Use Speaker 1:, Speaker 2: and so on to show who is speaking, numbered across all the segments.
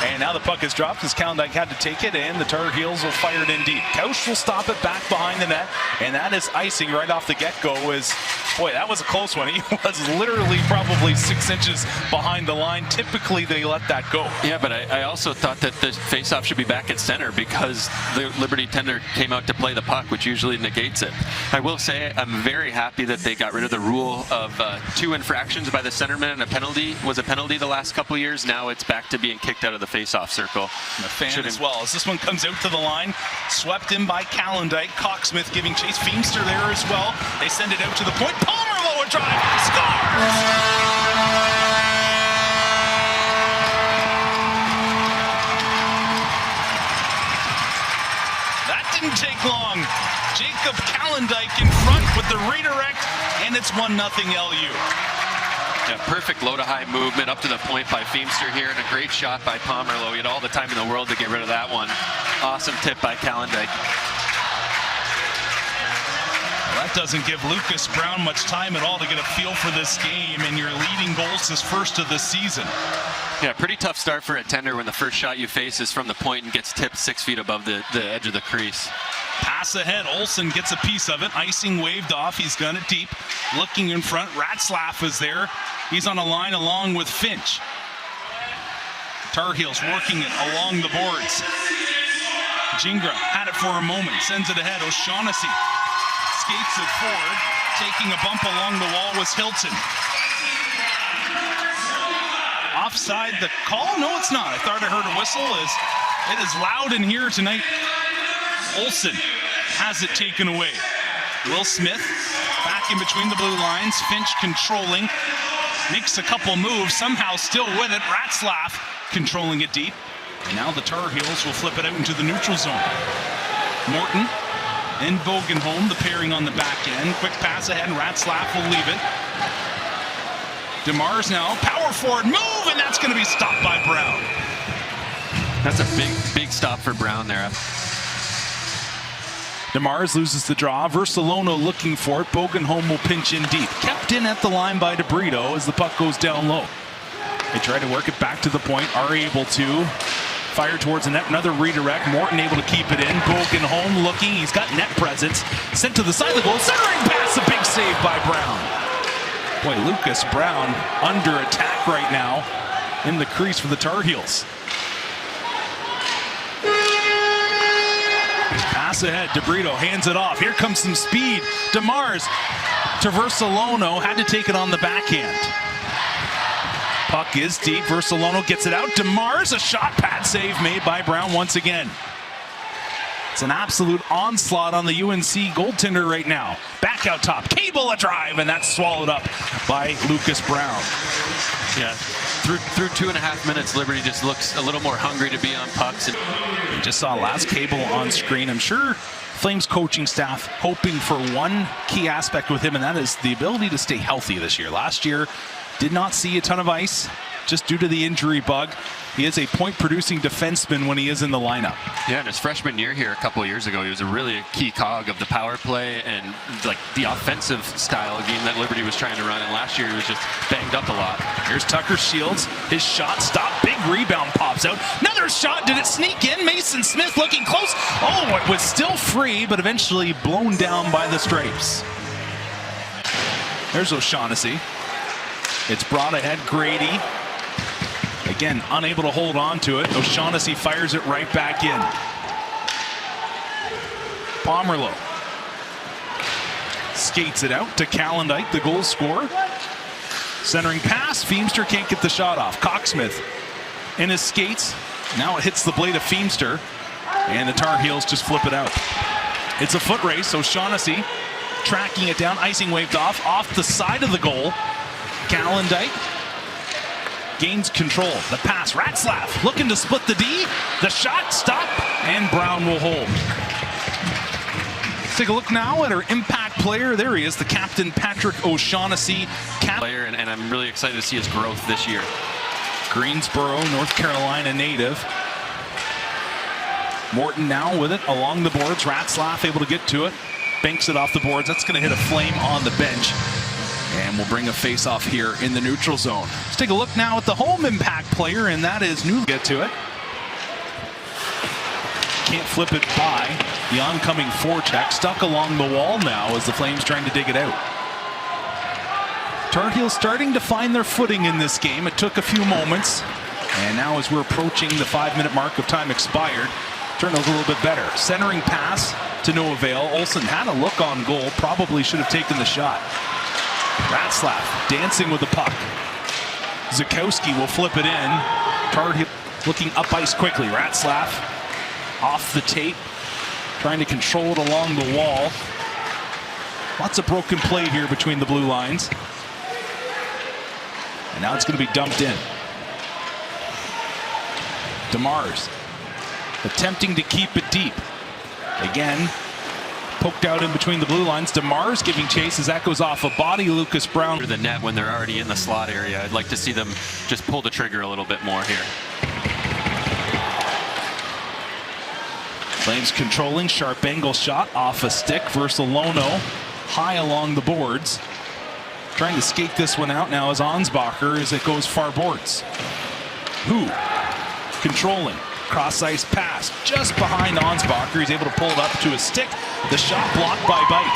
Speaker 1: And now the puck is dropped as Kalendijk had to take it, and the Tar Heels will fire it in deep. Kausch will stop it back behind the net, and that is icing right off the get-go. Boy, that was a close one. He was literally probably 6 inches behind the line. Typically, they let that go.
Speaker 2: Yeah, but I also thought that the faceoff should be back at center because the Liberty tender came out to play the puck, which usually negates it. I will say I'm very happy that they got rid of the rule of 2 infractions by the centerman and a penalty was a penalty the last couple of years. Now it's back to being kicked out of the faceoff circle.
Speaker 1: And a fan as well. As this one comes out to the line, swept in by Kalendijk. Cocksmith giving chase. Feemster there as well. They send it out to the point. Palmer, lower drive, scores! That didn't take long. Jacob Kalendijk in front with the redirect, and it's 1-0 LU.
Speaker 2: Yeah, perfect low-to-high movement up to the point by Feemster here, and a great shot by Pomerleau. He had all the time in the world to get rid of that one. Awesome tip by Kalendijk.
Speaker 1: That doesn't give Lucas Brown much time at all to get a feel for this game, and your leading goals is first of the season.
Speaker 2: Yeah, pretty tough start for a tender when the first shot you face is from the point and gets tipped 6 feet above the edge of the crease.
Speaker 1: Pass ahead, Olsen gets a piece of it. Icing waved off, he's got it deep. Looking in front, Ratzlaff is there. He's on a line along with Finch. Tar Heels working it along the boards. Gingras had it for a moment, sends it ahead. O'Shaughnessy skates it forward. Taking a bump along the wall was Hilton. Offside the call? No, it's not. I thought I heard a whistle. It is loud in here tonight. Olsen has it taken away. Will Smith back in between the blue lines. Finch controlling. Makes a couple moves. Somehow still with it. Ratzlaff controlling it deep. And now the Tar Heels will flip it out into the neutral zone. Morton and Bogenholm, the pairing on the back end. Quick pass ahead, and Ratzlaff will leave it. DeMars now, power forward move, and that's going to be stopped by Brown.
Speaker 2: That's a big stop for Brown there.
Speaker 1: DeMars loses the draw. Versalono looking for it. Bogenholm will pinch in deep. Kept in at the line by DeBrito as the puck goes down low. They try to work it back to the point, are able to. Fire towards the net, another redirect. Morton able to keep it in. Bogenholm looking, he's got net presence. Sent to the side of the goal, centering pass, a big save by Brown. Boy, Lucas Brown under attack right now in the crease for the Tar Heels. Pass ahead, DeBrito hands it off. Here comes some speed. DeMars to Versalono, had to take it on the backhand. Puck is deep. Versalono gets it out. DeMars, a shot pad save made by Brown once again. It's an absolute onslaught on the UNC goaltender right now. Back out top. Cable a drive, and that's swallowed up by Lucas Brown.
Speaker 2: Yeah, through 2.5 minutes, Liberty just looks a little more hungry to be on pucks.
Speaker 1: We just saw last Cable on screen. I'm sure Flames coaching staff hoping for one key aspect with him, and that is the ability to stay healthy this year. Last year, did not see a ton of ice just due to the injury bug. He is a point-producing defenseman when he is in the lineup.
Speaker 2: Yeah, in his freshman year here a couple of years ago, he was a key cog of the power play and like the offensive style of game that Liberty was trying to run. And last year he was just banged up a lot.
Speaker 1: Here's Tucker Shields. His shot stopped. Big rebound pops out. Another shot. Did it sneak in? Mason Smith looking close. Oh, it was still free, but eventually blown down by the Stripes. There's O'Shaughnessy. It's brought ahead. Grady. Again, unable to hold on to it. O'Shaughnessy fires it right back in. Pomerleau skates it out to Kalendijk, the goal scorer. Centering pass. Feemster can't get the shot off. Cocksmith in his skates. Now it hits the blade of Feemster, and the Tar Heels just flip it out. It's a foot race. O'Shaughnessy tracking it down. Icing waved off the side of the goal. Kalendijk gains control. The pass. Ratzlaff looking to split the D. The shot, stop, and Brown will hold. Let's take a look now at our impact player. There he is, the captain, Patrick O'Shaughnessy.
Speaker 2: Player, and I'm really excited to see his growth this year.
Speaker 1: Greensboro, North Carolina native. Morton now with it along the boards. Ratzlaff able to get to it. Banks it off the boards. That's going to hit a flame on the bench. And we'll bring a face-off here in the neutral zone. Let's take a look now at the home impact player, and that is New. Get to it.
Speaker 3: can't flip it by. The oncoming forecheck stuck along the wall now as the Flames trying to dig it out. Tar Heels starting to find their footing in this game. It took a few moments, and now as we're approaching the 5-minute mark of time expired, turned out a little bit better. Centering pass to no avail. Olsen had a look on goal, probably should have taken the shot. Ratzlaff dancing with the puck. Zukowski will flip it in. Tar Heels looking up ice quickly. Ratzlaff off the tape, trying to control it along the wall. Lots of broken play here between the blue lines. And now it's going to be dumped in. DeMars attempting to keep it deep. Again, poked out in between the blue lines. DeMars giving chase as that goes off a body. Lucas Brown.
Speaker 2: The net when they're already in the slot area. I'd like to see them just pull the trigger a little bit more here.
Speaker 3: Flames controlling, sharp angle shot off a stick. Versalono high along the boards. Trying to skate this one out now as Ansbacher as it goes far boards. Who controlling. Cross ice pass just behind Ansbacher. He's able to pull it up to a stick. The shot blocked by Bite.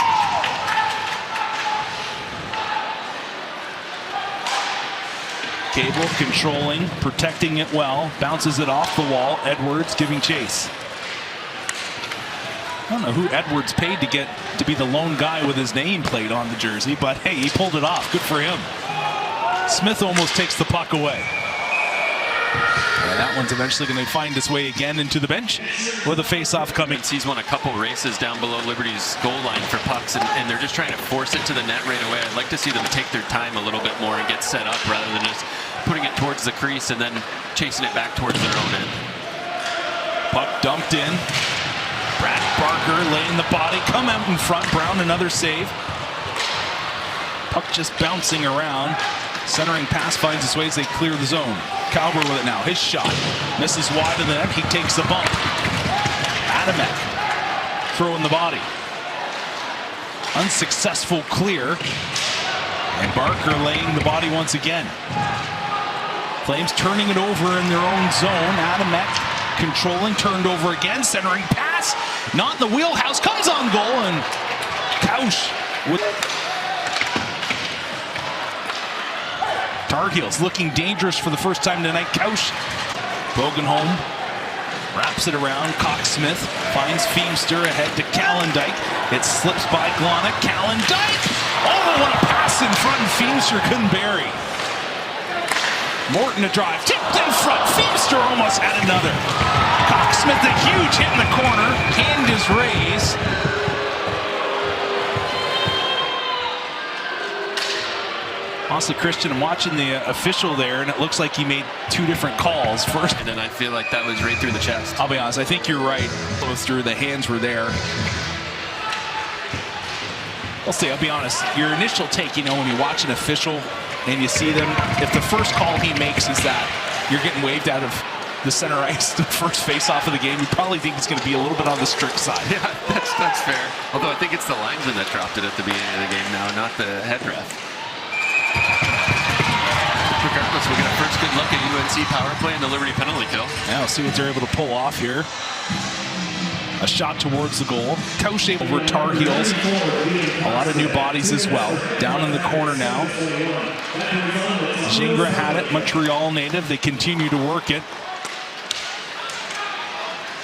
Speaker 3: Cable controlling, protecting it well. Bounces it off the wall. Edwards giving chase. I don't know who Edwards paid to be the lone guy with his name plate on the jersey, but hey, he pulled it off. Good for him. Smith almost takes the puck away. And that one's eventually going to find its way again into the bench with a face-off coming.
Speaker 2: He's won a couple races down below Liberty's goal line for pucks, and they're just trying to force it to the net right away. I'd like to see them take their time a little bit more and get set up rather than just putting it towards the crease and then chasing it back towards their own end.
Speaker 3: Puck dumped in. Brad Barker laying the body, come out in front. Brown another save. Puck just bouncing around. Centering pass finds its way as they clear the zone. Calber with it now. His shot misses wide of the net. He takes a bump. Adamek throwing the body. Unsuccessful clear. And Barker laying the body once again. Flames turning it over in their own zone. Adamek controlling, turned over again. Centering pass, not in the wheelhouse, comes on goal, and Kausch with Tar Heels looking dangerous for the first time tonight. Kausch, Bogenholm wraps it around. Cox-Smith finds Feemster ahead to Calendike. It slips by Glonick. Calendike, oh, what a pass in front, and Feemster couldn't bury. Morton a drive, tipped in front. Feemster almost had another. Cox-Smith a huge hit in the corner. Hand is raised. Honestly, Christian, I'm watching the official there, and it looks like he made two different calls. First,
Speaker 2: and then I feel like that was right through the chest.
Speaker 3: I'll be honest, I think you're right. Through the hands were there. I'll be honest, your initial take, when you watch an official and you see them, if the first call he makes is that you're getting waved out of the center ice, the first face-off of the game, you probably think it's going to be a little bit on the strict side.
Speaker 2: Yeah, that's fair. Although I think it's the linesman that dropped it at the beginning of the game now, not the head ref. Regardless, we'll get a first good look at UNC power play and the Liberty penalty kill.
Speaker 3: Yeah, we'll see what they're able to pull off here. A shot towards the goal. Kausch over Tar Heels. A lot of new bodies as well. Down in the corner now. Gingras had it. Montreal native. They continue to work it.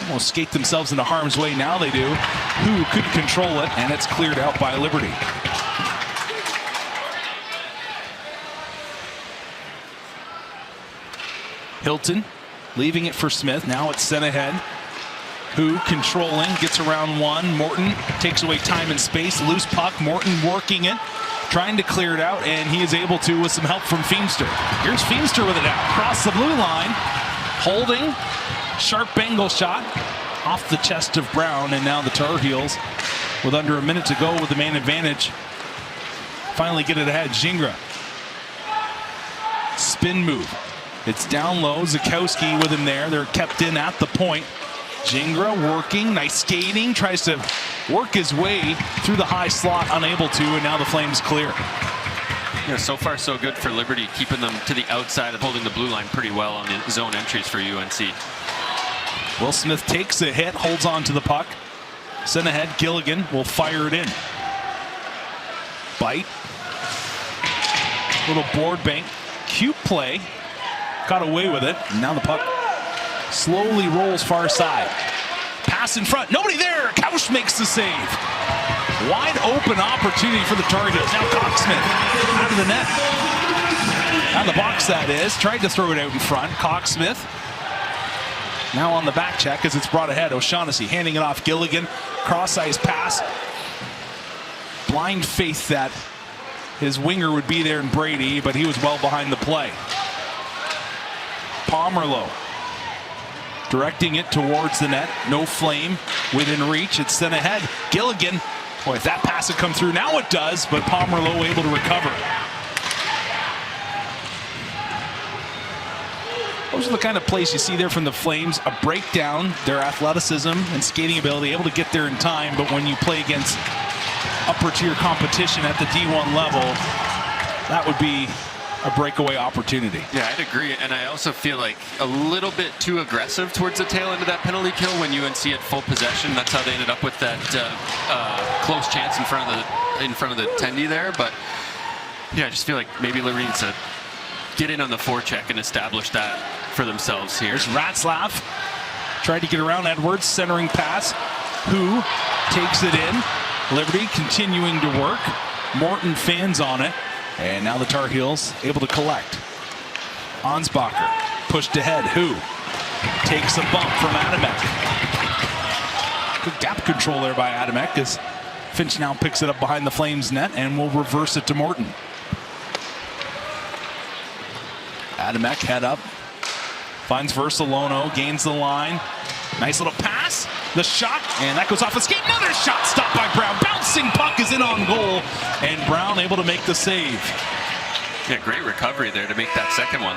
Speaker 3: Almost skate themselves into harm's way. Now they do. Who could control it, and it's cleared out by Liberty. Hilton leaving it for Smith. Now it's sent ahead. Who controlling, gets around one. Morton takes away time and space. Loose puck. Morton working it, trying to clear it out, and he is able to with some help from Feemster. Here's Feemster with it now. Across the blue line. Holding. Sharp angle shot off the chest of Brown, and now the Tar Heels, with under a minute to go with the man advantage, finally get it ahead. Gingras. Spin move. It's down low. Zukowski with him there. They're kept in at the point. Gingras working, nice skating, tries to work his way through the high slot, unable to, and now the Flames clear.
Speaker 2: Yeah, so far so good for Liberty, keeping them to the outside of holding the blue line pretty well on the zone entries for UNC.
Speaker 3: Will Smith takes a hit, holds on to the puck. Sent ahead, Gilligan will fire it in. Bite. Little board bank. Cute play. Got away with it. And now the puck slowly rolls far side. Pass in front. Nobody there. Couch makes the save. Wide open opportunity for the Tar Heels. Now Coxsmith out of the net. Out of the box, that is. Tried to throw it out in front. Coxsmith now on the back check as it's brought ahead. O'Shaughnessy handing it off. Gilligan. Cross-ice pass. Blind faith that his winger would be there in Brady, but he was well behind the play. Pomerleau directing it towards the net. No flame within reach. It's sent ahead. Gilligan. Boy, if that pass had come through, now it does, but Pomerleau able to recover. Those are the kind of plays you see there from the Flames. A breakdown, their athleticism and skating ability, able to get there in time, but when you play against upper tier competition at the D1 level, that would be a breakaway opportunity.
Speaker 2: Yeah, I'd agree, and I also feel like a little bit too aggressive towards the tail end of that penalty kill when UNC had full possession. That's how they ended up with that close chance in front of the tendy there. But yeah, I just feel like maybe Liberty needs to get in on the forecheck and establish that for themselves here.
Speaker 3: There's Ratzlaff. Tried to get around Edwards, centering pass. Who takes it in. Liberty continuing to work. Morton fans on it. And now the Tar Heels able to collect. Ansbacher pushed ahead. Who takes a bump from Adamek. Good gap control there by Adamek as Finch now picks it up behind the Flames net and will reverse it to Morton. Adamek head up. Finds Versalono, gains the line. Nice little pass. The shot, and that goes off a skate. Another shot stopped by Brown. Bouncing puck is in on goal, and Brown able to make the save.
Speaker 2: Yeah, great recovery there to make that second one.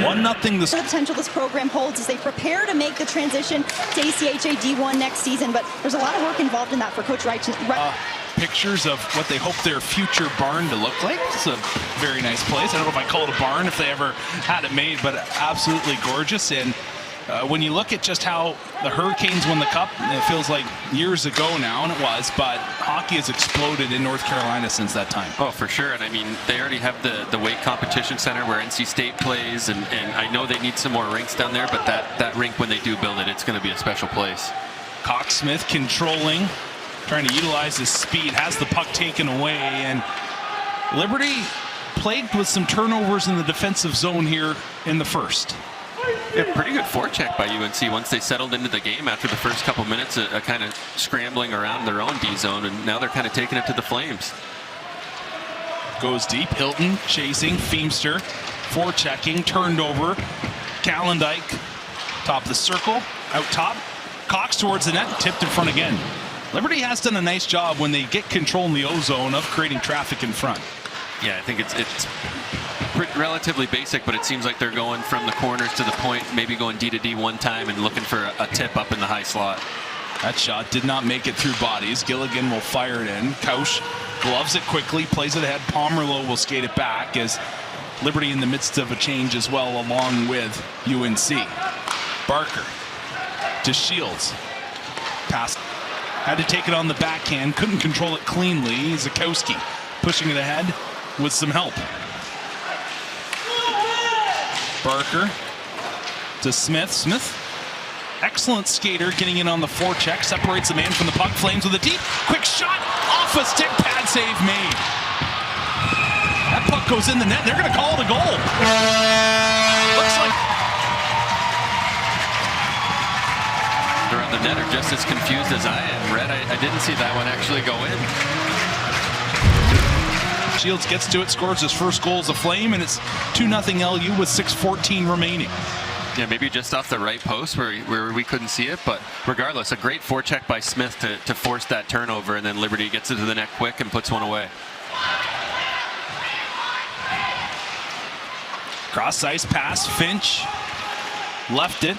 Speaker 3: 1-0.
Speaker 4: The potential this program holds as they prepare to make the transition to ACHA D1 next season, but there's a lot of work involved in that for Coach Reich.
Speaker 3: Pictures of what they hope their future barn to look like. It's a very nice place. I don't know if I call it a barn if they ever had it made, but absolutely gorgeous. And when you look at just how the Hurricanes won the Cup, it feels like years ago now, and it was, but hockey has exploded in North Carolina since that time.
Speaker 2: Oh, for sure. And I mean, they already have the weight competition center where NC State plays, and I know they need some more rinks down there, but that rink, when they do build it, it's going to be a special place.
Speaker 3: Coxsmith controlling, trying to utilize his speed, has the puck taken away, and Liberty plagued with some turnovers in the defensive zone here in the first.
Speaker 2: Yeah, pretty good forecheck by UNC once they settled into the game after the first couple minutes, a kind of scrambling around their own D zone, and now they're kind of taking it to the Flames.
Speaker 3: Goes deep. Hilton chasing. Feemster forechecking. Turned over. Calendike top of the circle. Out top. Cox towards the net. Tipped in front again. Liberty has done a nice job when they get control in the O zone of creating traffic in front.
Speaker 2: Yeah, I think it's relatively basic, but it seems like they're going from the corners to the point, maybe going D to D one time and looking for a tip up in the high slot.
Speaker 3: That shot did not make it through bodies. Gilligan will fire it in. Kausch gloves it quickly, plays it ahead. Pomerleau will skate it back as Liberty in the midst of a change as well, along with UNC. Barker to Shields. Pass. Had to take it on the backhand. Couldn't control it cleanly. Zakowski pushing it ahead with some help. Barker to Smith. Smith, excellent skater, getting in on the forecheck. Separates the man from the puck. Flames with a deep, quick shot. Off a stick, pad save made. That puck goes in the net. They're going to call it a goal. Looks like
Speaker 2: around the net are just as confused as I am. Red, I didn't see that one actually go in.
Speaker 3: Shields gets to it, scores his first goal as a Flame, and it's 2-0 LU with 6:14 remaining.
Speaker 2: Yeah, maybe just off the right post where we couldn't see it, but regardless, a great forecheck by Smith to force that turnover, and then Liberty gets it to the net quick and puts one away.
Speaker 3: Cross ice pass, Finch left it.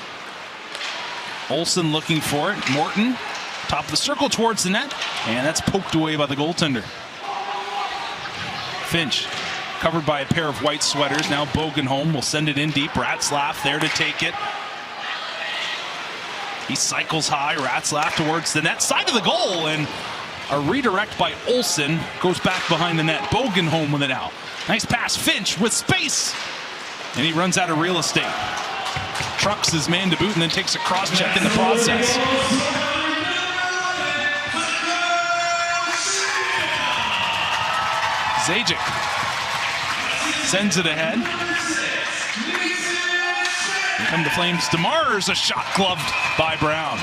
Speaker 3: Olsen looking for it. Morton, top of the circle towards the net, and that's poked away by the goaltender. Finch covered by a pair of white sweaters. Now Bogenholm will send it in deep. Ratzlaff there to take it. He cycles high, Ratzlaff towards the net, side of the goal, and a redirect by Olsen goes back behind the net. Bogan home with it now. Nice pass, Finch with space, and he runs out of real estate. Trucks his man to boot and then takes a cross check in the process. Zajic sends it ahead. Here come the Flames. DeMars, a shot gloved by Brown.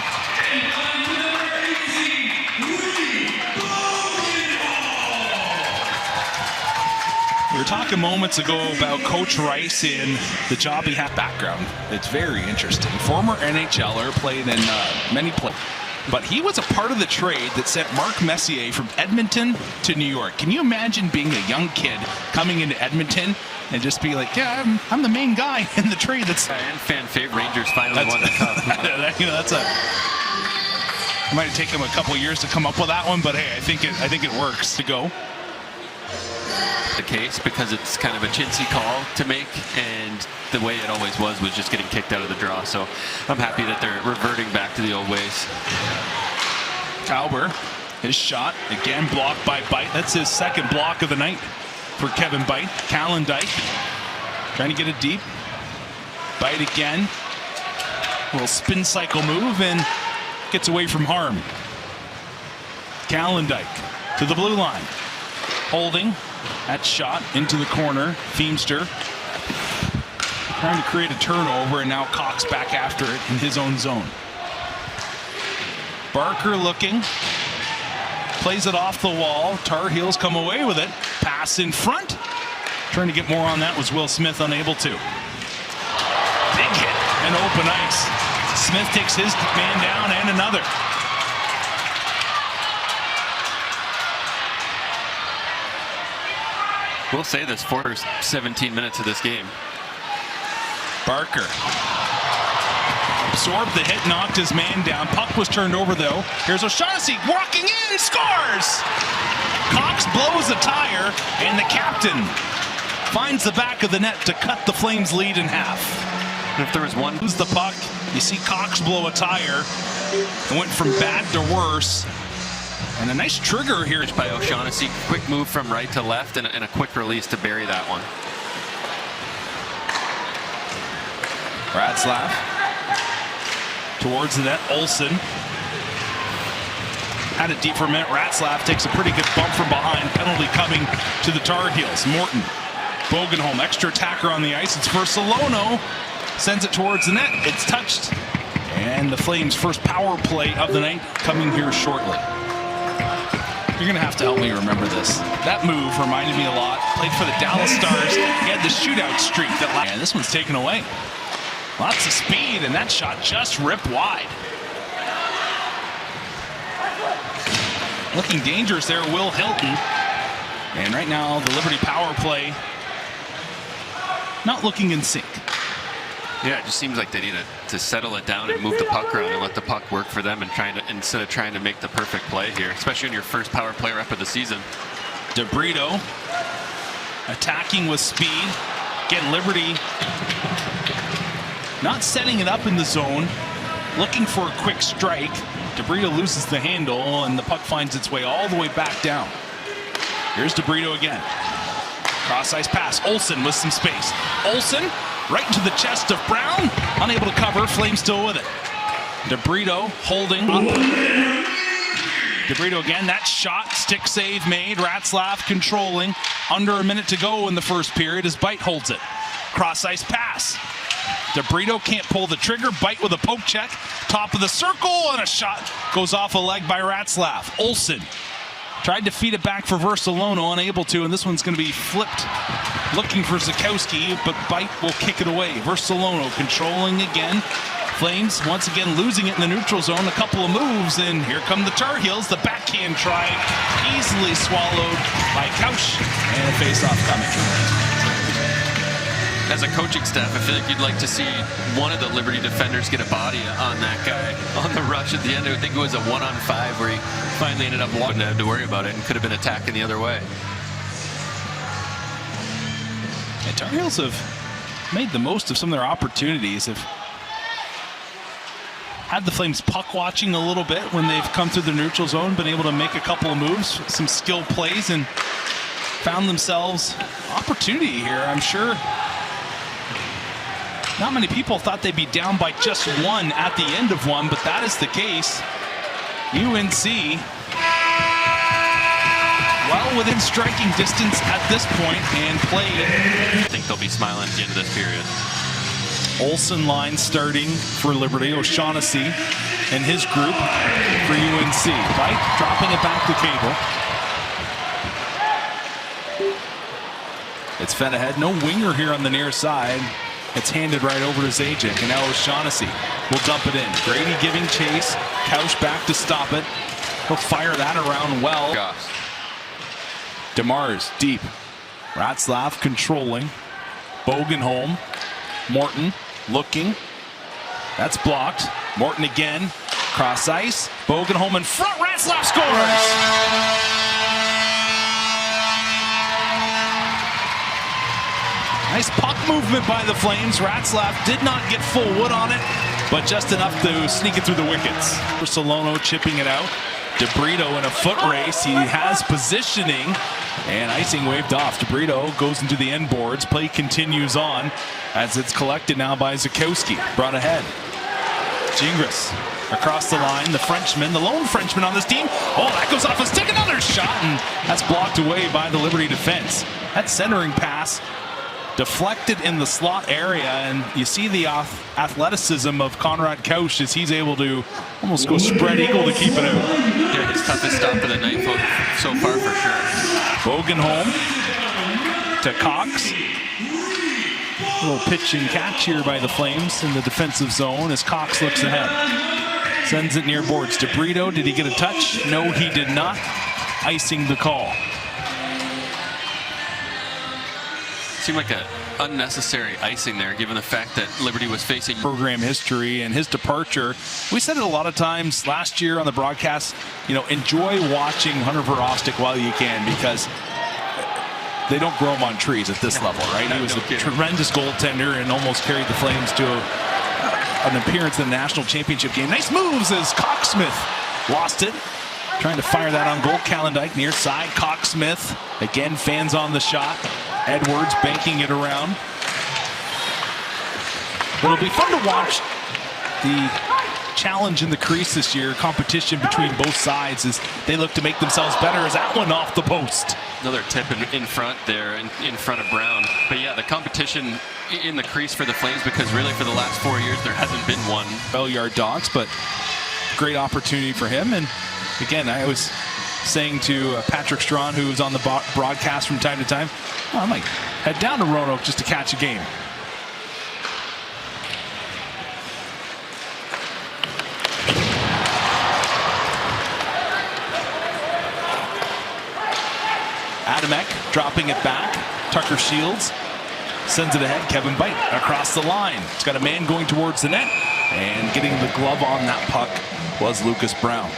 Speaker 3: We were talking moments ago about Coach Rice in the job he had. Background. It's very interesting. Former NHLer, played in many places. But he was a part of the trade that sent Mark Messier from Edmonton to New York. Can you imagine being a young kid coming into Edmonton and just be like, yeah, I'm the main guy in the trade that's...
Speaker 2: And fan favorite Rangers finally won the cup.
Speaker 3: That's a... It might have taken him a couple years to come up with that one, but hey, I think it works to go.
Speaker 2: The case because it's kind of a chintzy call to make, and the way it always was just getting kicked out of the draw. So I'm happy that they're reverting back to the old ways.
Speaker 3: Tauber, his shot again blocked by Bite. That's his second block of the night for Kevin Bite. Calendike trying to get it deep. Bite again. A little spin cycle move and gets away from harm. Calendike to the blue line. Holding that shot into the corner. Feemster trying to create a turnover, and now Cox back after it in his own zone. Barker looking, plays it off the wall. Tar Heels come away with it. Pass in front. Trying to get more on that was Will Smith, unable to. Big hit and open ice. Smith takes his man down and another.
Speaker 2: We'll say this for 17 minutes of this game.
Speaker 3: Barker absorbed the hit, knocked his man down. Puck was turned over though. Here's O'Shaughnessy walking in, scores! Cox blows a tire, and the captain finds the back of the net to cut the Flames' lead in half.
Speaker 2: And if there was one,
Speaker 3: lose the puck, you see Cox blow a tire. It went from bad to worse. And a nice trigger here
Speaker 2: by O'Shaughnessy. Quick move from right to left and a quick release to bury that one.
Speaker 3: Ratzlaff towards the net. Olsen had it deep for a minute. Ratzlaff takes a pretty good bump from behind. Penalty coming to the Tar Heels. Morton, Bogenholm, extra attacker on the ice. It's for Solono. Sends it towards the net. It's touched. And the Flames' first power play of the night coming here shortly. You're going to have to help me remember this. That move reminded me a lot. Played for the Dallas Stars. He had the shootout streak that last. And this one's taken away. Lots of speed, and that shot just ripped wide. Looking dangerous there, Will Hilton. And right now, the Liberty power play not looking in sync.
Speaker 2: Yeah, it just seems like they need to settle it down and move the puck around and let the puck work for them, and instead of trying to make the perfect play here, especially in your first power play rep of the season.
Speaker 3: DeBrito attacking with speed. Again, Liberty not setting it up in the zone, looking for a quick strike. DeBrito loses the handle, and the puck finds its way all the way back down. Here's DeBrito again. Cross ice pass. Olsen with some space. Olsen right into the chest of Brown. Unable to cover. Flames still with it. DeBrito holding. DeBrito again. That shot. Stick save made. Ratzlaff controlling. Under a minute to go in the first period as Bite holds it. Cross ice pass. DeBrito can't pull the trigger. Bite with a poke check. Top of the circle, and a shot goes off a leg by Ratzlaff. Olsen tried to feed it back for Versalono, unable to, and this one's going to be flipped. Looking for Zakowski, but Bite will kick it away. Versalono controlling again. Flames once again losing it in the neutral zone. A couple of moves, and here come the Tar Heels. The backhand try easily swallowed by Couch, and a face-off coming.
Speaker 2: As a coaching staff, I feel like you'd like to see one of the Liberty defenders get a body on that guy on the rush at the end. I think it was a 1-on-5 where he finally ended up walking. Didn't have to worry about it and could have been attacking the other way.
Speaker 3: Yeah, Tar Heels have made the most of some of their opportunities. had the Flames puck watching a little bit when they've come through the neutral zone, been able to make a couple of moves, some skill plays, and found themselves opportunity here. I'm sure not many people thought they'd be down by just one at the end of one, but that is the case. UNC well within striking distance at this point and played.
Speaker 2: I think they'll be smiling at the end of this period.
Speaker 3: Olsen line starting for Liberty. O'Shaughnessy and his group for UNC. Right? Dropping it back to Cable. It's fed ahead. No winger here on the near side. It's handed right over to Zajac. And now O'Shaughnessy will dump it in. Grady giving chase. Couch back to stop it. He'll fire that around well.
Speaker 2: Gosh.
Speaker 3: DeMars deep. Ratzlaff controlling. Bogenholm. Morton looking. That's blocked. Morton again. Cross ice. Bogenholm in front. Ratzlaff scores! Nice puck movement by the Flames. Ratzlaff did not get full wood on it, but just enough to sneak it through the wickets. Solono chipping it out. DeBrito in a foot race. He has positioning, and icing waved off. DeBrito goes into the end boards. Play continues on as it's collected now by Zukowski. Brought ahead. Gingras across the line. The Frenchman, the lone Frenchman on this team. Oh, that goes off a stick. Another shot, and that's blocked away by the Liberty defense. That centering pass deflected in the slot area, and you see the athleticism of Conrad Couch as he's able to almost go spread eagle to keep it out.
Speaker 2: Yeah, his toughest stop of the night so far for sure.
Speaker 3: Bogenholm to Cox. A little pitch and catch here by the Flames in the defensive zone as Cox looks ahead. Sends it near boards. DeBrito, did he get a touch? No, he did not. Icing the call.
Speaker 2: Seemed like an unnecessary icing there, given the fact that Liberty was facing
Speaker 3: program history and his departure. We said it a lot of times last year on the broadcast, you know, enjoy watching Hunter Verostic while you can, because they don't grow them on trees at this level, right? He was a tremendous goaltender and almost carried the Flames to an appearance in the national championship game. Nice moves as Coxsmith lost it. Trying to fire that on goal. Calendike near side. Coxsmith again, fans on the shot. Edwards banking it around. It'll be fun to watch the challenge in the crease this year. Competition between both sides as they look to make themselves better. As that one off the post.
Speaker 2: Another tip in front there, in front of Brown. But yeah, the competition in the crease for the Flames, because really for the last 4 years there hasn't been one.
Speaker 3: Bell-yard dogs, but great opportunity for him. And again, I was saying to Patrick Strawn, who was on the broadcast from time to time, oh, I might head down to Roanoke just to catch a game. Adamek dropping it back. Tucker Shields sends it ahead. Kevin Byte across the line. It's got a man going towards the net, and getting the glove on that puck was Lucas Brown.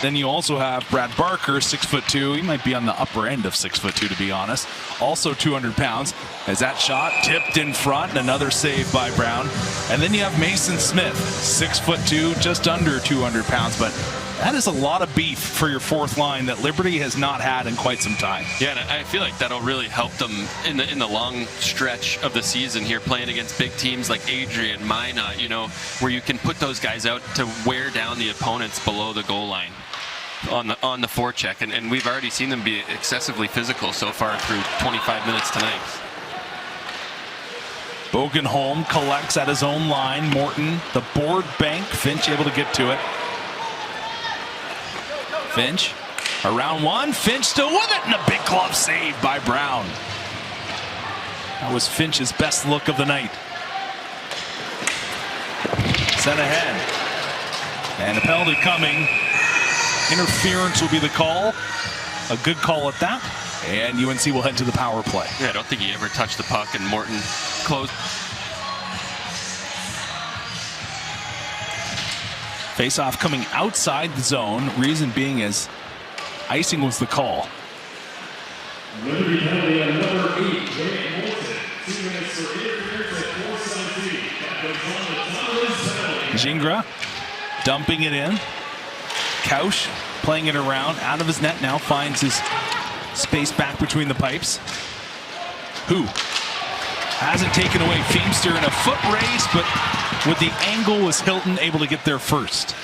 Speaker 3: Then you also have Brad Barker, 6'2". He might be on the upper end of 6'2", to be honest. Also 200 pounds. As that shot tipped in front, and another save by Brown. And then you have Mason Smith, 6'2", just under 200 pounds. But that is a lot of beef for your fourth line that Liberty has not had in quite some time.
Speaker 2: Yeah, and I feel like that'll really help them in the long stretch of the season here, playing against big teams like Adrian, Minot, you know, where you can put those guys out to wear down the opponents below the goal line on the forecheck, and we've already seen them be excessively physical so far through 25 minutes tonight.
Speaker 3: Bogenholm collects at his own line. Morton, the board bank. Finch able to get to it. Finch around one. Finch still with it, and a big glove save by Brown. That was Finch's best look of the night. Sent ahead, and a penalty coming. Interference will be the call. A good call at that. And UNC will head to the power play.
Speaker 2: Yeah, I don't think he ever touched the puck, and Morton closed.
Speaker 3: Face-off coming outside the zone. Reason being is icing was the call.
Speaker 5: Liberty penalty on number 8, William Wilson. 2 minutes for interference at 4:17. That goes on the top of his penalty.
Speaker 3: Gingras dumping it in. Kausch playing it around, out of his net now, finds his space back between the pipes. Who hasn't taken away Feemster in a foot race, but with the angle was Hilton able to get there first.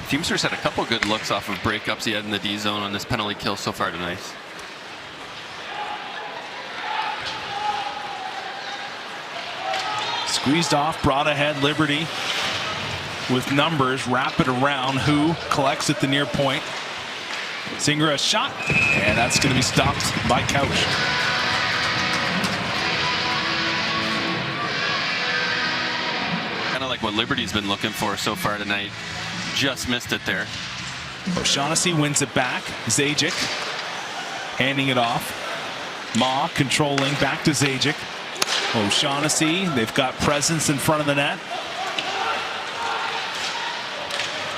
Speaker 2: Feemster's had a couple good looks off of breakups he had in the D zone on this penalty kill so far tonight.
Speaker 3: Squeezed off, brought ahead, Liberty with numbers, wrap it around. Who collects at the near point. Singer a shot, and that's going to be stopped by Kausch.
Speaker 2: Kind of like what Liberty's been looking for so far tonight. Just missed it there.
Speaker 3: O'Shaughnessy wins it back. Zajic handing it off. Ma controlling, back to Zajic. O'Shaughnessy, they've got presence in front of the net.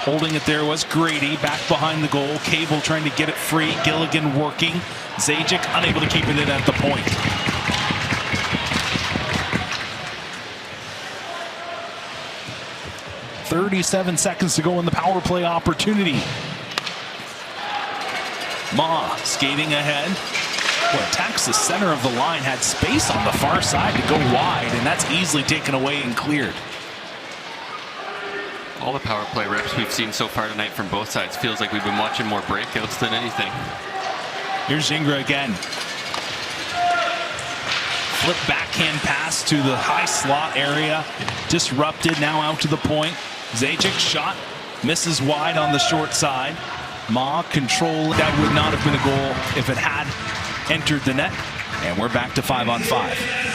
Speaker 3: Holding it there was Grady, back behind the goal. Cable trying to get it free. Gilligan working. Zajic unable to keep it in at the point. .37 seconds to go in the power play opportunity. Ma skating ahead. Well, attacks the center of the line, had space on the far side to go wide, and that's easily taken away and cleared.
Speaker 2: All the power play reps we've seen so far tonight from both sides feels like we've been watching more breakouts than anything.
Speaker 3: Here's Gingras again. Flip backhand pass to the high slot area. Disrupted, now out to the point. Zajic shot, misses wide on the short side. Ma control. That would not have been a goal if it had entered the net. And we're back to 5-on-5.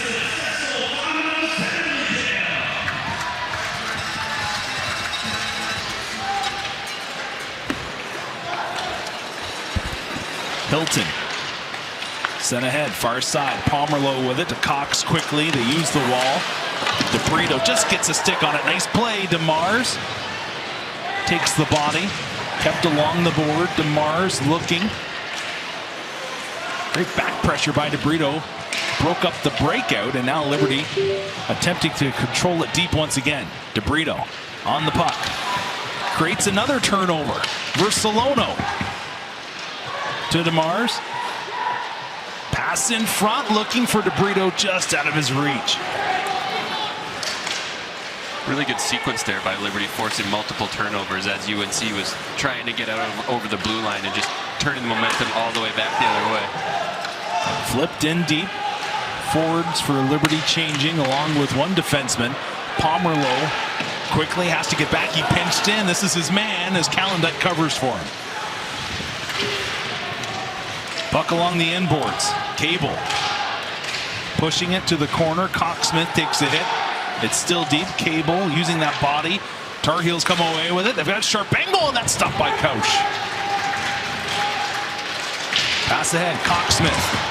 Speaker 3: Hilton sent ahead, far side. Pomerleau with it to Cox quickly. They use the wall. DeBrito just gets a stick on it. Nice play. DeMars takes the body. Kept along the board. DeMars looking. Great back pressure by DeBrito. Broke up the breakout, and now Liberty attempting to control it deep once again. DeBrito on the puck. Creates another turnover. Versalone to DeMars. Pass in front, looking for DeBrito, just out of his reach.
Speaker 2: Really good sequence there by Liberty, forcing multiple turnovers as UNC was trying to get out over the blue line and just turning the momentum all the way back the other way.
Speaker 3: Flipped in deep. Forwards for Liberty changing along with one defenseman. Pomerleau quickly has to get back. He pinched in. This is his man as Calendek covers for him. Puck along the inboards. Cable pushing it to the corner. Cocksmith takes a hit. It's still deep. Cable using that body. Tar Heels come away with it. They've got a sharp angle, and that's stopped by Kausch. Pass ahead. Cocksmith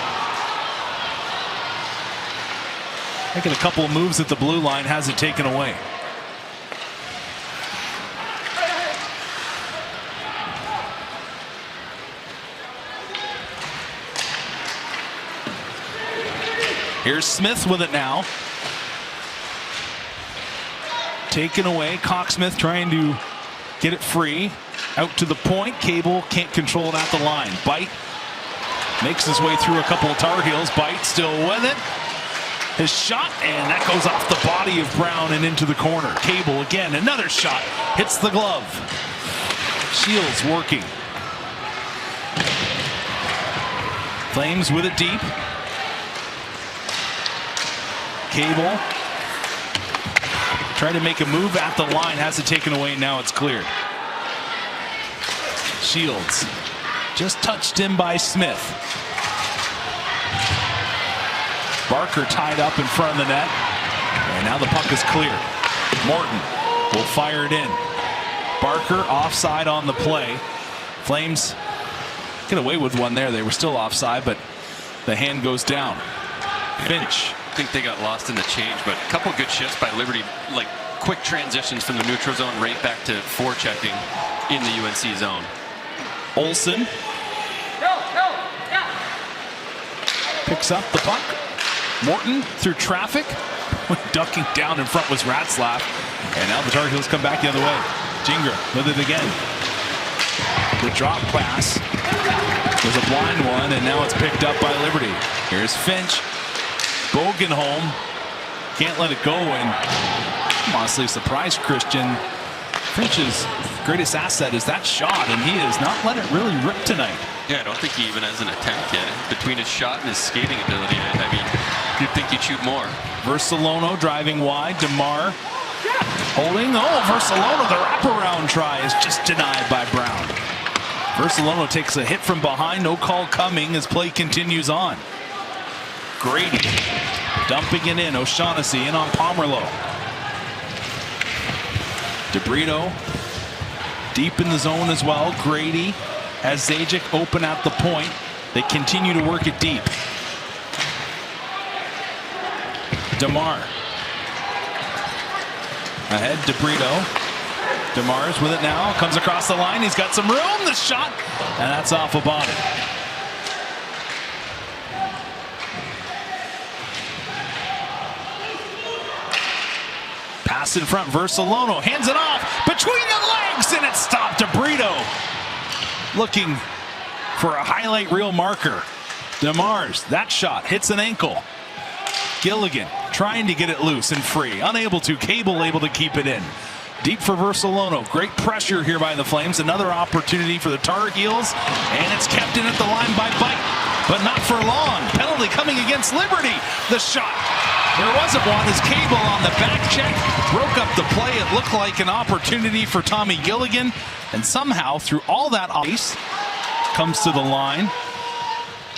Speaker 3: making a couple of moves at the blue line, has it taken away. Here's Smith with it now. Taken away. Cocksmith trying to get it free. Out to the point. Cable can't control it at the line. Bite makes his way through a couple of Tar Heels. Bite still with it. His shot, and that goes off the body of Brown and into the corner. Cable again, another shot. Hits the glove. Shields working. Flames with it deep. Cable trying to make a move at the line, has it taken away, now it's cleared. Shields just touched in by Smith. Barker tied up in front of the net, and now the puck is cleared. Morton will fire it in. Barker offside on the play. Flames get away with one there. They were still offside, but the hand goes down. Finch.
Speaker 2: I think they got lost in the change, but a couple good shifts by Liberty, like quick transitions from the neutral zone right back to forechecking in the UNC zone.
Speaker 3: Olsen picks up the puck. Morton through traffic, Ducking down in front was Ratzlaff. And now the Tar Heels come back the other way. Gingras with it again. The drop pass was a blind one, and now it's picked up by Liberty. Here's Finch. Bogenholm can't let it go, and I'm honestly surprised, Christian. Finch's greatest asset is that shot, and he has not let it really rip tonight.
Speaker 2: Yeah, I don't think he even has an attempt yet. Between his shot and his skating ability, I mean, you'd think he'd shoot more.
Speaker 3: Versalono driving wide. DeMar holding. Oh, Versalono, the wraparound try is just denied by Brown. Versalono takes a hit from behind. No call coming as play continues on. Grady dumping it in. O'Shaughnessy in on Pomerleau. DeBrito deep in the zone as well. Grady has Zajac open at the point. They continue to work it deep. DeMar ahead. DeBrito. DeMar's with it now. Comes across the line. He's got some room. The shot. And that's off a body. Pass in front. Versalono hands it off between the legs, and it's stopped. DeBrito looking for a highlight reel marker. DeMar's, that shot hits an ankle. Gilligan trying to get it loose and free. Unable to. Cable able to keep it in. Deep for Versalono. Great pressure here by the Flames. Another opportunity for the Tar Heels. And it's kept in at the line by Bite. But not for long. Penalty coming against Liberty. The shot. There wasn't one as Cable on the back check broke up the play. It looked like an opportunity for Tommy Gilligan. And somehow, through all that ice, comes to the line.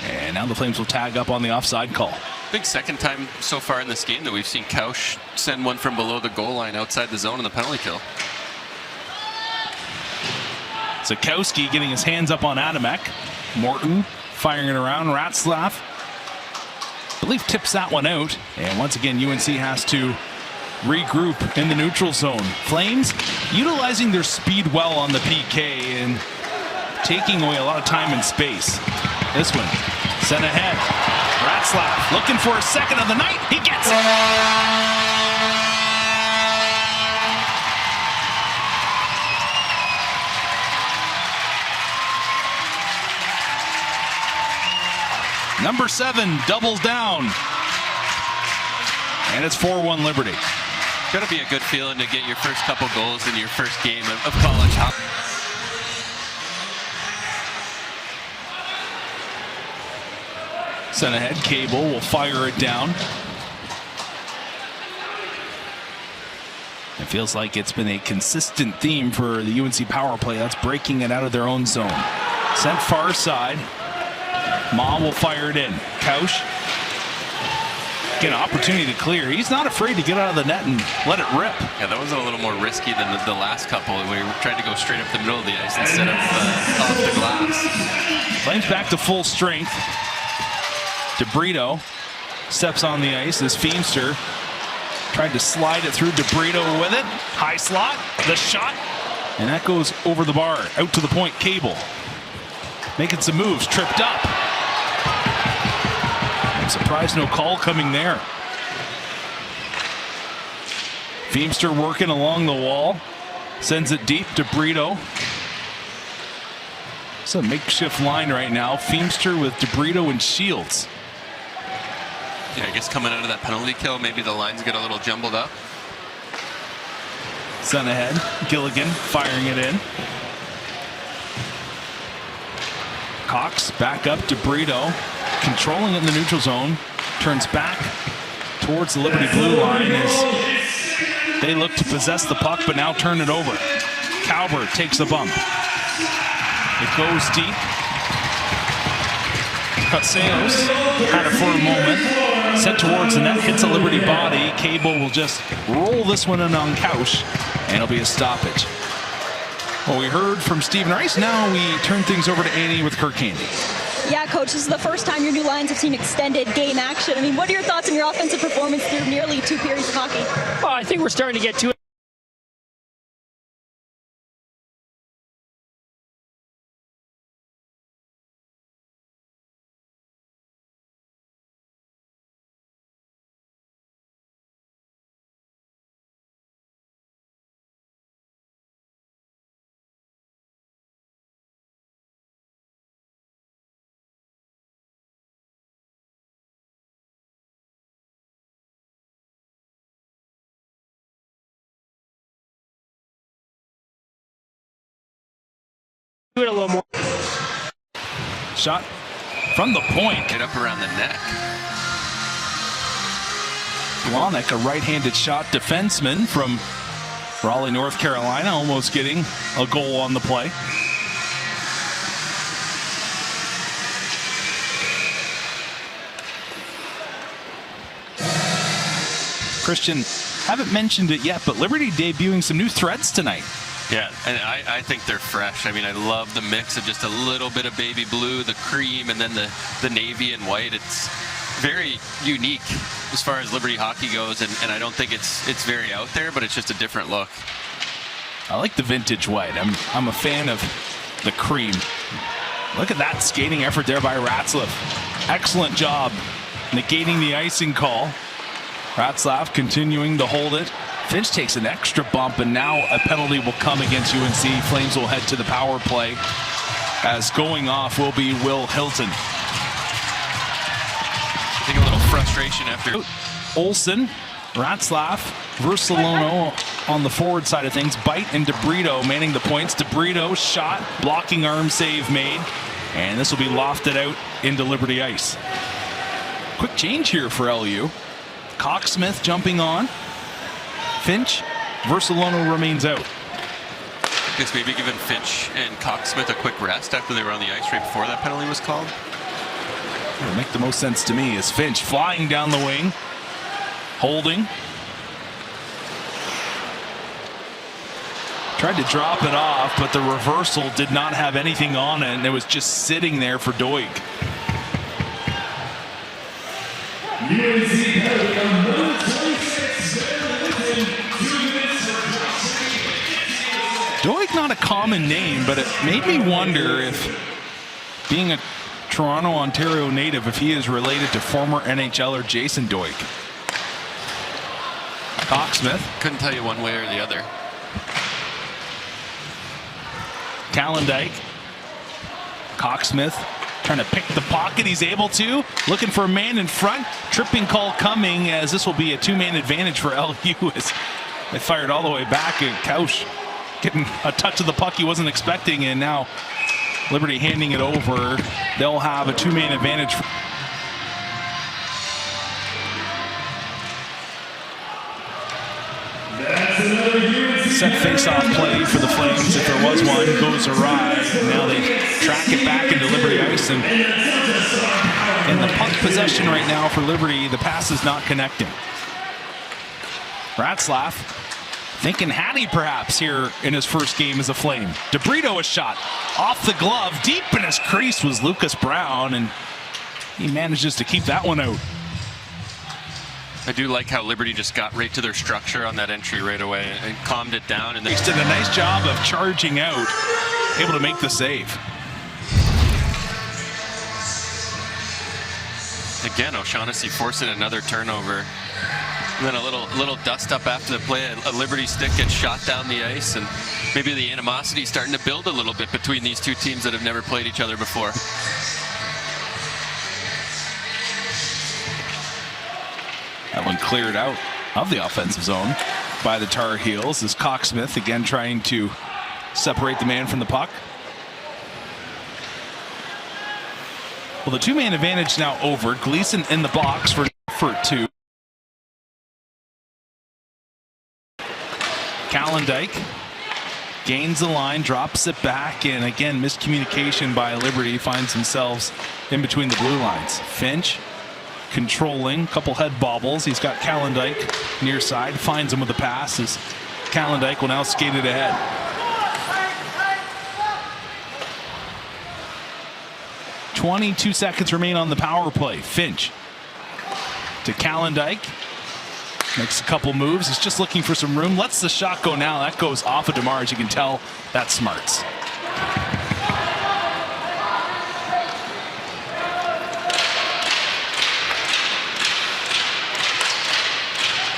Speaker 3: And now the Flames will tag up on the offside call.
Speaker 2: I think second time so far in this game that we've seen Kausch send one from below the goal line outside the zone in the penalty kill.
Speaker 3: Zakowski getting his hands up on Adamek. Morton firing it around. Ratzlaff, I believe, tips that one out. And once again, UNC has to regroup in the neutral zone. Flames utilizing their speed well on the PK and taking away a lot of time and space. This one sent ahead. Ratzlaff looking for a second of the night. He gets it. Number 7 doubles down. And it's 4-1 Liberty.
Speaker 2: Got to be a good feeling to get your first couple goals in your first game of college hockey.
Speaker 3: Sent ahead. Cable will fire it down. It feels like it's been a consistent theme for the UNC power play. That's breaking it out of their own zone. Sent far side. Ma will fire it in. Kausch get an opportunity to clear. He's not afraid to get out of the net and let it rip.
Speaker 2: Yeah, that was a little more risky than the last couple where we were trying to go straight up the middle of the ice instead of off the glass.
Speaker 3: Flames back to full strength. DeBrito steps on the ice as Feemster tried to slide it through. DeBrito with it. High slot. The shot. And that goes over the bar. Out to the point. Cable making some moves. Tripped up. I'm surprised no call coming there. Feemster working along the wall. Sends it deep. DeBrito. It's a makeshift line right now. Feemster with DeBrito and Shields.
Speaker 2: Yeah, I guess coming out of that penalty kill, maybe the lines get a little jumbled up.
Speaker 3: Sent ahead. Gilligan firing it in. Cox back up. DeBrito controlling it in the neutral zone. Turns back towards the Liberty blue line as they look to possess the puck, but now turn it over. Calvert takes the bump. It goes deep. Caseos had it for a moment. Sent towards the net, hits a Liberty body. Cable will just roll this one in on Kausch, and it'll be a stoppage. Well, we heard from Stephen Rice. Now we turn things over to Annie with Kirk Candy.
Speaker 4: Yeah, Coach, this is the first time your new Lions have seen extended game action. I mean, what are your thoughts on your offensive performance through nearly 2 periods of hockey?
Speaker 6: Well, I think we're starting to get to it. it a little more.
Speaker 3: Shot from the point.
Speaker 2: Get up around the neck.
Speaker 3: Blahnik, a right-handed shot defenseman from Raleigh, North Carolina, almost getting a goal on the play. Christian, haven't mentioned it yet, but Liberty debuting some new threads tonight.
Speaker 2: Yeah, and I think they're fresh. I mean, I love the mix of just a little bit of baby blue, the cream, and then the navy and white. It's very unique as far as Liberty hockey goes, and I don't think it's very out there, but it's just a different look.
Speaker 3: I like the vintage white. I'm a fan of the cream. Look at that skating effort there by Ratzlaff. Excellent job negating the icing call. Ratzlaff continuing to hold it. Finch takes an extra bump, and now a penalty will come against UNC. Flames will head to the power play, as going off will be Will Hilton.
Speaker 2: I think a little frustration after.
Speaker 3: Olsen, Ratzlaff, Versalono on the forward side of things. Bite and DeBrito manning the points. DeBrito shot, blocking arm save made, and this will be lofted out into Liberty ice. Quick change here for LU. Cocksmith jumping on. Finch, Versalono remains out.
Speaker 2: I guess maybe giving Finch and Cocksmith a quick rest after they were on the ice right before that penalty was called.
Speaker 3: It'll make the most sense to me is Finch flying down the wing, holding. Tried to drop it off, but the reversal did not have anything on it, and it was just sitting there for Doig. Doig, not a common name, but it made me wonder if, being a Toronto, Ontario native, if he is related to former NHLer Jason Doig. Cocksmith.
Speaker 2: Couldn't tell you one way or the other.
Speaker 3: Calendike. Cocksmith trying to pick the pocket. He's able to. Looking for a man in front. Tripping call coming, as this will be a two-man advantage for LU as they fired all the way back. And Couch getting a touch of the puck he wasn't expecting, and now Liberty handing it over. They'll have a two-man advantage. Set face-off play for the Flames, if there was one, goes awry. Now they track it back into Liberty ice, and the puck possession right now for Liberty, the pass is not connecting. Ratzlaff thinking Hattie perhaps here in his first game as a Flame. DeBrito a shot off the glove. Deep in his crease was Lucas Brown, and he manages to keep that one out.
Speaker 2: I do like how Liberty just got right to their structure on that entry right away and calmed it down. And
Speaker 3: they did a nice job of charging out, able to make the save.
Speaker 2: Again, O'Shaughnessy forcing another turnover. And then a little dust up after the play. A Liberty stick gets shot down the ice, and maybe the animosity starting to build a little bit between these two teams that have never played each other before.
Speaker 3: That one cleared out of the offensive zone by the Tar Heels as Cocksmith again trying to separate the man from the puck. Well, the two-man advantage now over. Gleason in the box for two. Calendike gains the line, drops it back, and again miscommunication by Liberty, finds themselves in between the blue lines. Finch controlling, couple head bobbles. He's got Calendike near side, finds him with the pass as Calendike will now skate it ahead. .22 seconds remain on the power play. Finch to Calendike. Makes a couple moves. He's just looking for some room. Lets the shot go now. That goes off of DeMar. As you can tell, that's smarts.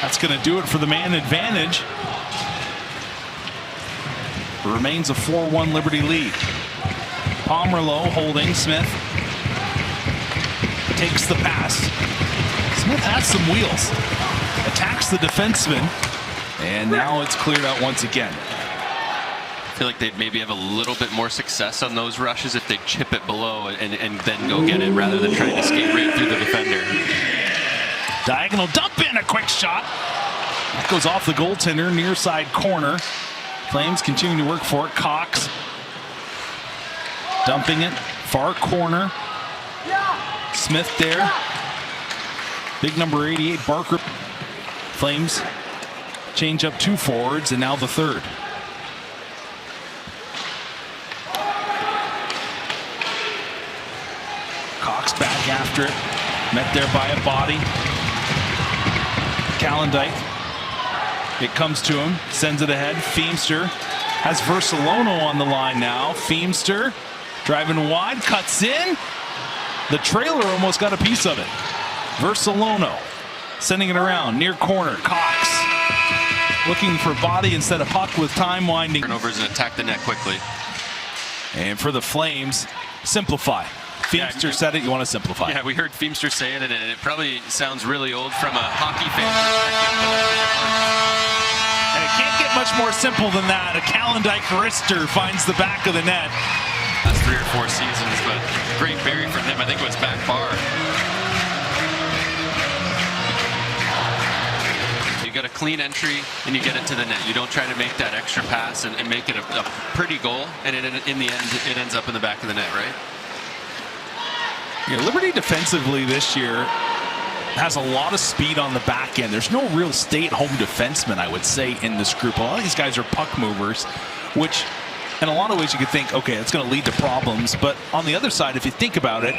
Speaker 3: That's going to do it for the man advantage. It remains a 4-1 Liberty lead. Pomerleau holding. Smith takes the pass. Smith has some wheels. Attacks the defenseman. And now it's cleared out once again.
Speaker 2: feel like they'd maybe have a little bit more success on those rushes if they chip it below and then go get it rather than trying to skate right through the defender.
Speaker 3: Diagonal dump in, a quick shot. That goes off the goaltender, near side corner. Flames continuing to work for it. Cox dumping it, far corner. Smith there. Big number 88, Barker. Flames change up 2 forwards, and now the third. Cox back after it. Met there by a body. Calendike. It comes to him. Sends it ahead. Feemster has Versalono on the line now. Feemster driving wide. Cuts in. The trailer almost got a piece of it. Versalono sending it around. Near corner. Cox looking for body instead of puck with time winding.
Speaker 2: Turnovers and attack the net quickly.
Speaker 3: And for the Flames, simplify. Feemster said it, you want to simplify.
Speaker 2: Yeah, we heard Feemster say it, and it probably sounds really old from a hockey fan perspective.
Speaker 3: And it can't get much more simple than that. A Calendike wrister finds the back of the net.
Speaker 2: Last 3 or 4 seasons, but great berry from him. I think it was back bar. You got a clean entry, and you get it to the net. You don't try to make that extra pass and make it a pretty goal, and in the end, it ends up in the back of the net, right?
Speaker 3: Yeah, Liberty defensively this year has a lot of speed on the back end. There's no real stay-at-home defenseman, I would say, in this group. A lot of these guys are puck movers, which in a lot of ways you could think, okay, it's going to lead to problems. But on the other side, if you think about it,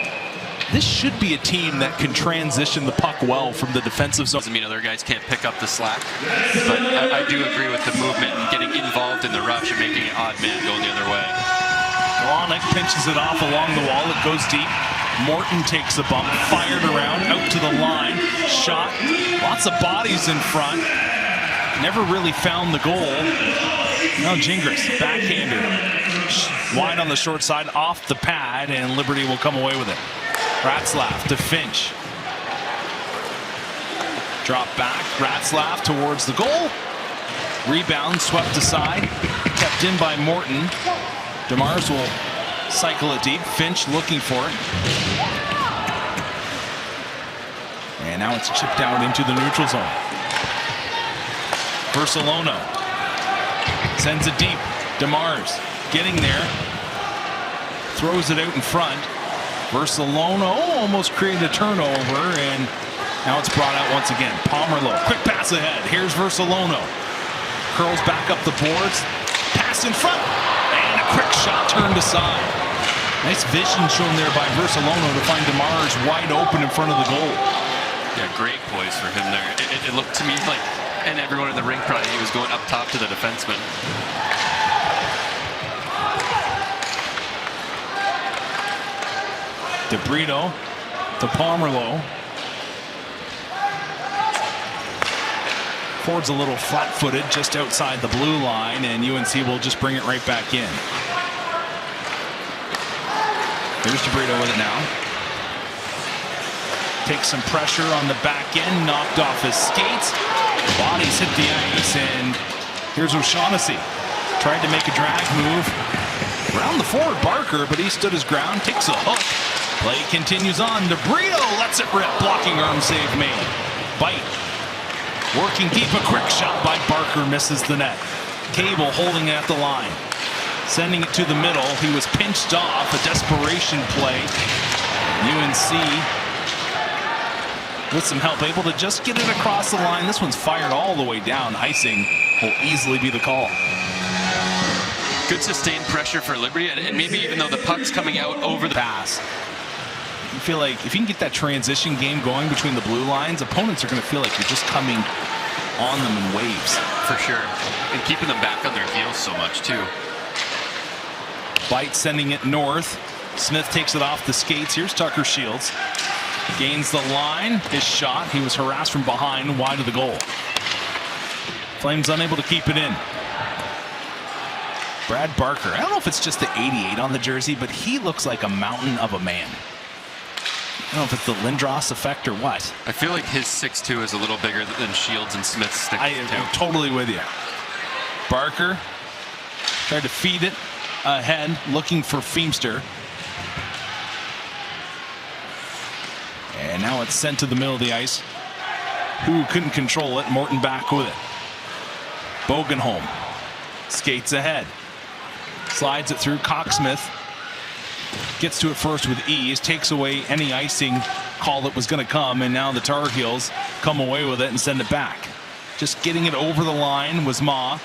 Speaker 3: this should be a team that can transition the puck well from the defensive zone.
Speaker 2: Doesn't mean other guys can't pick up the slack, but I do agree with the movement and getting involved in the rush and making an odd man going the other way.
Speaker 3: Kalanick pinches it off along the wall. It goes deep. Morton takes a bump, fired around, out to the line, shot, lots of bodies in front, never really found the goal. Now Gingras, backhander, wide on the short side, off the pad, and Liberty will come away with it. Ratzlaff to Finch. Drop back, Ratzlaff towards the goal. Rebound, swept aside, kept in by Morton. DeMars will cycle it deep. Finch looking for it. And now it's chipped out into the neutral zone. Versalono sends it deep. DeMars getting there. Throws it out in front. Versalono almost created a turnover, and now it's brought out once again. Pomerleau, quick pass ahead. Here's Versalono. Curls back up the boards. Pass in front. And a quick shot turned aside. Nice vision shown there by Versalono to find DeMars wide open in front of the goal.
Speaker 2: Yeah, great poise for him there. It looked to me like, and everyone in the rink probably, he was going up top to the defenseman.
Speaker 3: DeBrito to Pomerleau. Ford's a little flat-footed just outside the blue line, and UNC will just bring it right back in. Here's DeBrito with it now. Takes some pressure on the back end, knocked off his skates. Bodies hit the ice, and here's O'Shaughnessy. Tried to make a drag move around the forward Barker, but he stood his ground, takes a hook. Play continues on. DeBrito lets it rip. Blocking arm save made. Bite. Working deep, a quick shot by Barker misses the net. Cable holding it at the line. Sending it to the middle. He was pinched off. A desperation play. UNC with some help able to just get it across the line. This one's fired all the way down. Icing will easily be the call.
Speaker 2: Good sustained pressure for Liberty, and maybe even though the puck's coming out over the
Speaker 3: pass. You feel like if you can get that transition game going between the blue lines, opponents are going to feel like you're just coming on them in waves.
Speaker 2: For sure. And keeping them back on their heels so much, too.
Speaker 3: Bite sending it north. Smith takes it off the skates. Here's Tucker Shields. Gains the line. His shot. He was harassed from behind, wide of the goal. Flames unable to keep it in. Brad Barker. I don't know if it's just the 88 on the jersey, but he looks like a mountain of a man. I don't know if it's the Lindros effect or what.
Speaker 2: I feel like his 6'2" is a little bigger than Shields and Smith's 6'2".
Speaker 3: I'm totally with you. Barker Tried to feed it ahead, looking for Feimster. And now it's sent to the middle of the ice. Who couldn't control it? Morton back with it. Bogenholm skates ahead. Slides it through. Cocksmith gets to it first with ease. Takes away any icing call that was going to come. And now the Tar Heels come away with it and send it back. Just getting it over the line was Ma.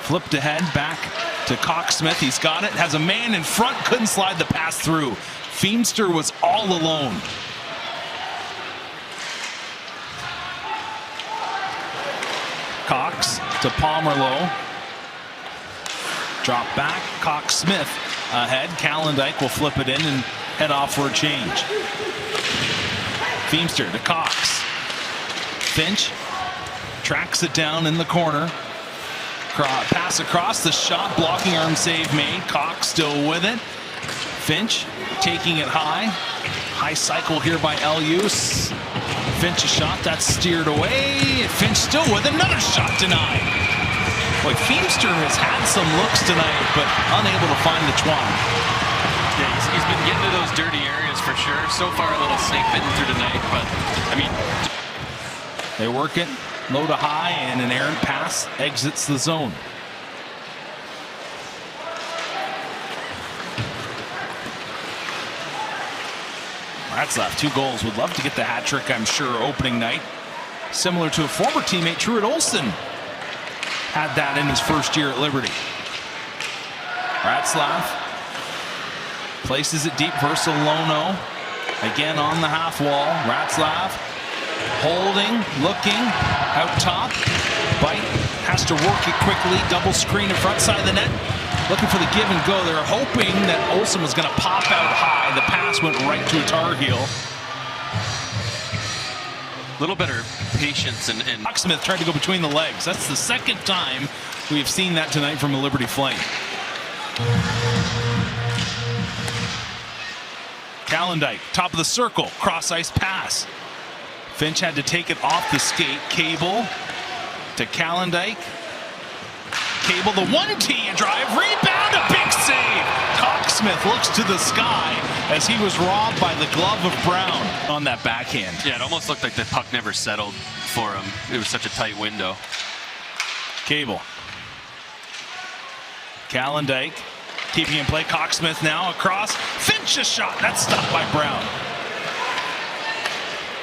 Speaker 3: Flipped ahead back to Cocksmith. He's got it. Has a man in front. Couldn't slide the pass through. Feimster was all alone. Cox to Pomerleau. Drop back. Cox-Smith ahead. Calendike will flip it in and head off for a change. Feimster to Cox. Finch tracks it down in the corner. Pass across the shot. Blocking arm save made. Cox still with it. Finch taking it high. High cycle here by Elius. Finch a shot that's steered away. Finch still with another shot denied. Boy, Feimster has had some looks tonight, but unable to find the twine.
Speaker 2: Yeah, he's been getting to those dirty areas for sure. So far, a little snake bitten through tonight, but I mean,
Speaker 3: they work it low to high, and an errant pass exits the zone. Ratzlaff, 2 goals. Would love to get the hat trick, I'm sure, opening night. Similar to a former teammate, Truett Olsen, had that in his first year at Liberty. Ratzlaff places it deep. Versalono again on the half wall. Ratzlaff holding, looking, out top. Bite, has to work it quickly. Double screen in front side of the net. Looking for the give and go. They're hoping that Olsen was going to pop out high. The pass went right to a Tar Heel.
Speaker 2: a little better patience and
Speaker 3: Cocksmith tried to go between the legs. That's the second time we've seen that tonight from a Liberty Flame. Calendike, top of the circle, cross ice pass. Finch had to take it off the skate. Cable to Calendike. Cable, the 1T drive, rebound, a big save. Cocksmith looks to the sky as he was robbed by the glove of Brown on that backhand.
Speaker 2: yeah, it almost looked like the puck never settled for him. It was such a tight window.
Speaker 3: Cable. Calendike keeping in play. Cocksmith now across. Finch a shot. That's stopped by Brown.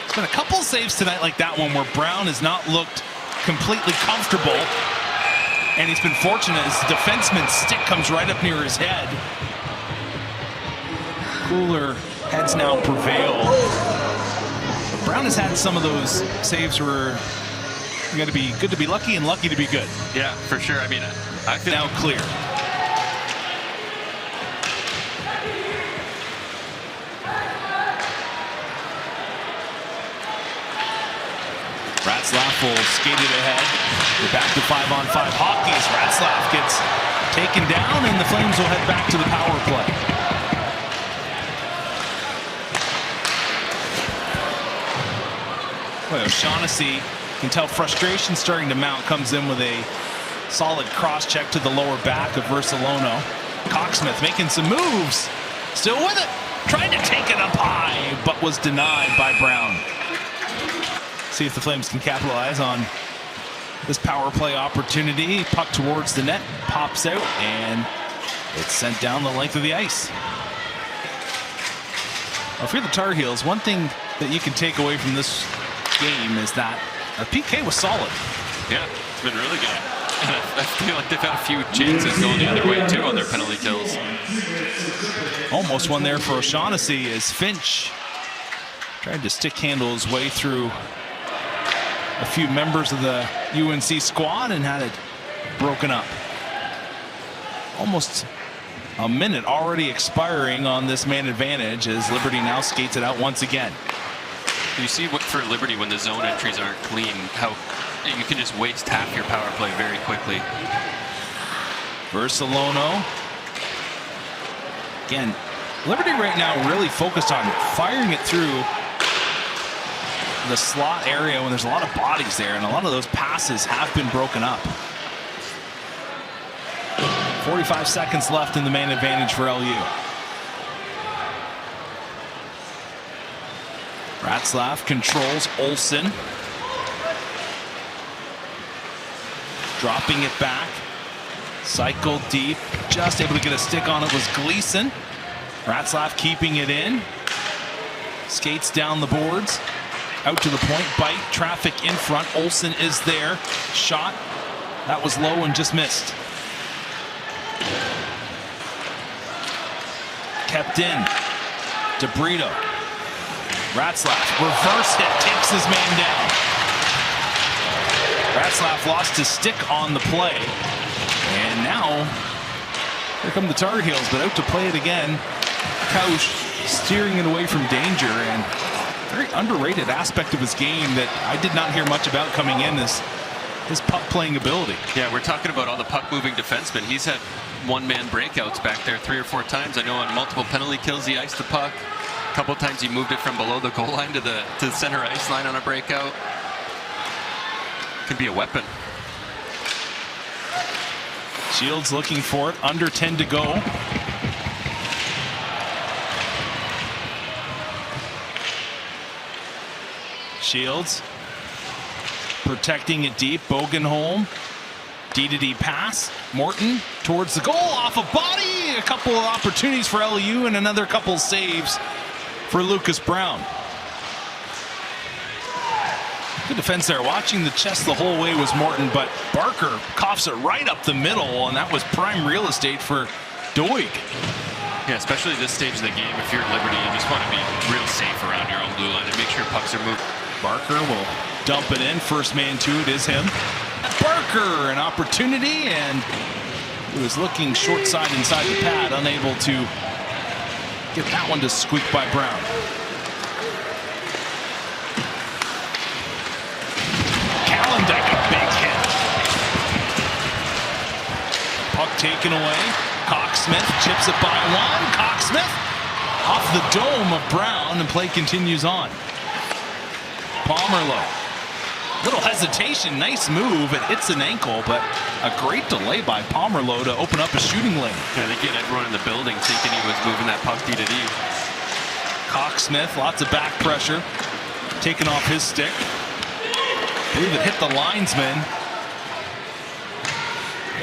Speaker 3: There's been a couple saves tonight like that one where Brown has not looked completely comfortable. And he's been fortunate as the defenseman's stick comes right up near his head. Cooler heads now prevail. But Brown has had some of those saves where you got to be good to be lucky and lucky to be good.
Speaker 2: Yeah, for sure. I mean, I feel
Speaker 3: Now clear. Ratzlaff will skate it ahead. We're back to 5-on-5 hockey as Ratzlaff gets taken down, and the Flames will head back to the power play. Boy, O'Shaughnessy, can tell frustration starting to mount. Comes in with a solid cross check to the lower back of Versalono. Cocksmith making some moves. Still with it. Trying to take it up high, but was denied by Brown. See if the Flames can capitalize on this power play opportunity. Puck towards the net, pops out, and it's sent down the length of the ice. Well, if you're the Tar Heels, one thing that you can take away from this game is that our PK was solid.
Speaker 2: yeah, it's been really good. And I feel like they've had a few chances going the other way too on their penalty kills.
Speaker 3: Almost one there for O'Shaughnessy as Finch tried to stick handle his way through a few members of the UNC squad and had it broken up. Almost a minute already expiring on this man advantage as Liberty now skates it out once again.
Speaker 2: You see what for Liberty when the zone entries aren't clean, how you can just waste half your power play very quickly.
Speaker 3: Versalono. Again, Liberty right now really focused on firing it through the slot area when there's a lot of bodies there, and a lot of those passes have been broken up. 45 seconds left in the man advantage for LU. Ratzlaff controls Olsen. Dropping it back. Cycled deep. Just able to get a stick on it was Gleason. Ratzlaff keeping it in. Skates down the boards. Out to the point. Bite. Traffic in front. Olsen is there. Shot. That was low and just missed. Kept in. DeBrito. Ratzlaff. Reverse hit. Takes his man down. Ratzlaff lost his stick on the play. And now, here come the Tar Heels, but out to play it again. Couch steering it away from danger, and very underrated aspect of his game that I did not hear much about coming in is his puck playing ability.
Speaker 2: Yeah, we're talking about all the puck moving defensemen. He's had one-man breakouts back there 3 or 4 times. I know on multiple penalty kills he iced the puck. A couple times he moved it from below the goal line to the center ice line on a breakout. Can be a weapon.
Speaker 3: Shields looking for it. Under 10 to go. Shields protecting it deep. Bogenholm. D-to-D pass. Morton towards the goal. Off a body. A couple of opportunities for LU and another couple saves for Lucas Brown. Good defense there. Watching the chest the whole way was Morton, but Barker coughs it right up the middle, and that was prime real estate for Doig.
Speaker 2: Yeah, especially this stage of the game, if you're at Liberty, you just want to be real safe around your own blue line and make sure pucks are moved.
Speaker 3: Barker will dump it in. First man to it is him. Barker, an opportunity, and he was looking short side inside the pad, unable to get that one to squeak by Brown. Calendek, a big hit. Puck taken away. Cocksmith chips it by one. Cocksmith off the dome of Brown, and play continues on. Pomerleau. Little hesitation, nice move. It hits an ankle, but a great delay by Pomerleau to open up a shooting lane.
Speaker 2: Yeah, they get everyone in the building thinking he was moving that puck D to D.
Speaker 3: Cocksmith, lots of back pressure, taking off his stick. I believe it hit the linesman.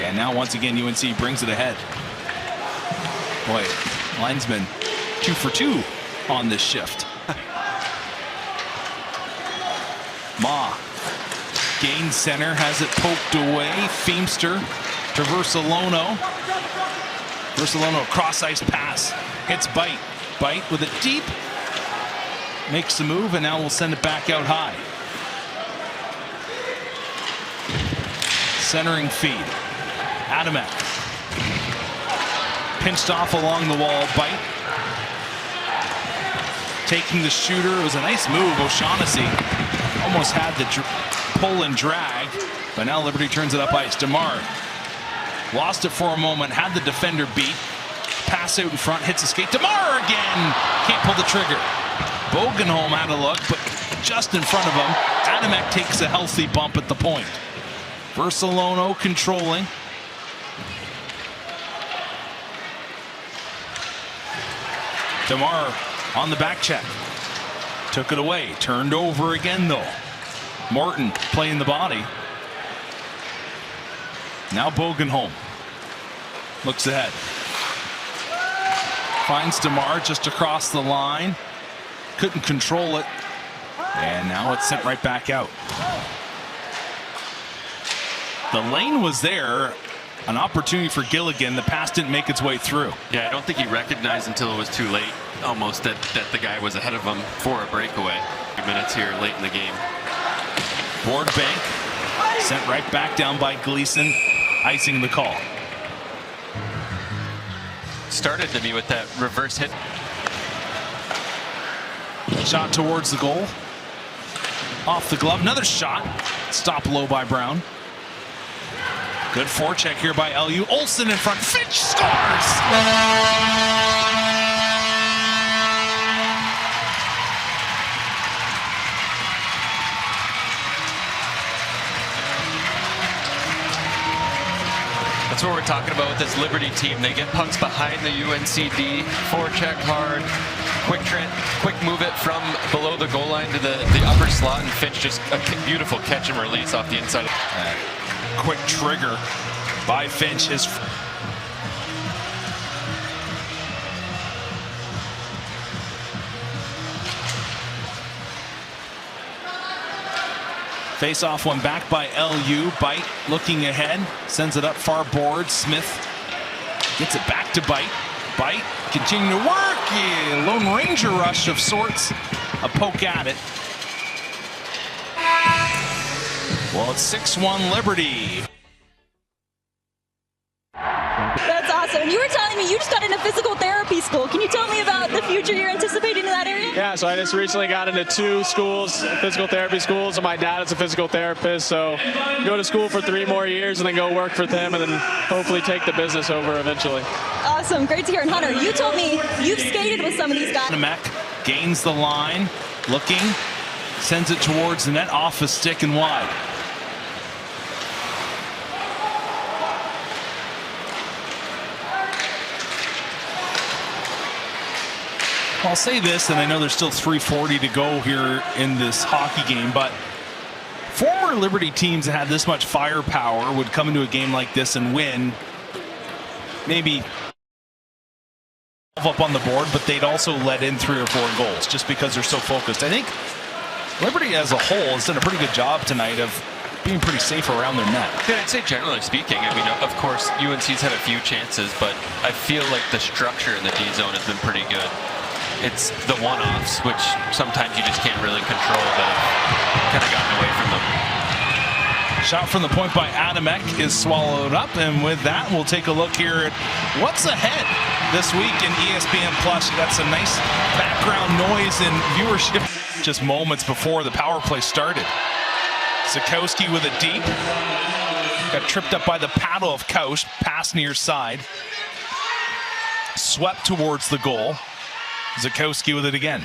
Speaker 3: And now once again UNC brings it ahead. Boy, linesman 2 for 2 on this shift. Ma gains center, has it poked away. Feemster to Versalono. Versalono cross ice pass, hits Bite. Bite with it deep, makes the move, and now we'll send it back out high. Centering feed. Adamek pinched off along the wall. Bite taking the shooter. It was a nice move. O'Shaughnessy almost had the pull and drag, but now Liberty turns it up ice. DeMar lost it for a moment, had the defender beat. Pass out in front, hits a skate. DeMar again can't pull the trigger. Bogenholm had a look, but just in front of him. Adamek takes a healthy bump at the point. Versalono controlling. DeMar on the back check. Took it away. Turned over again, though. Morton playing the body. Now Bogenholm looks ahead. Finds DeMar just across the line. Couldn't control it. And now it's sent right back out. The lane was there. An opportunity for Gilligan. The pass didn't make its way through.
Speaker 2: Yeah, I don't think he recognized until it was too late, almost, that the guy was ahead of him for a breakaway. 2 minutes here late in the game.
Speaker 3: Board bank sent right back down by Gleason, icing the call.
Speaker 2: Started to me with that reverse hit.
Speaker 3: Shot towards the goal. Off the glove. Another shot. Stopped low by Brown. Good forecheck here by LU. Olsen in front. Fitch scores!
Speaker 2: The That's what we're talking about with this Liberty team. They get pucks behind the UNCD, forecheck hard, quick move it from below the goal line to the upper slot, and Finch just a beautiful catch and release off the inside.
Speaker 3: Quick trigger by Finch. His face-off one back by LU. Bite looking ahead, sends it up far board. Smith gets it back to Bite. Bite continuing to work. Yeah, Lone Ranger rush of sorts. A poke at it. Well, it's 6-1 Liberty.
Speaker 4: That's awesome. And you were telling me you just got into physical therapy school. Can you tell me about the future you're anticipating in that area?
Speaker 7: Yeah, so I just recently got into 2 schools, physical therapy schools, and my dad is a physical therapist, so go to school for 3 more years and then go work for them and then hopefully take the business over eventually.
Speaker 4: Awesome. Great to hear. And Hunter, you told me you've skated with some of these guys.
Speaker 3: Adamek gains the line, looking, sends it towards the net, off a stick and wide. I'll say this, and I know there's still 3:40 to go here in this hockey game, but former Liberty teams that had this much firepower would come into a game like this and win. Maybe up on the board, but they'd also let in 3 or 4 goals just because they're so focused. I think Liberty as a whole has done a pretty good job tonight of being pretty safe around their net.
Speaker 2: Yeah, I'd say generally speaking, I mean, of course, UNC's had a few chances, but I feel like the structure in the D zone has been pretty good. It's the one-offs, which sometimes you just can't really control, that have kind of gotten away from them.
Speaker 3: Shot from the point by Adamek is swallowed up, and with that, we'll take a look here at what's ahead this week in ESPN Plus. You got some nice background noise and viewership just moments before the power play started. Zukowski with a deep, got tripped up by the paddle of Kausch, pass near side, swept towards the goal. Zukowski with it again.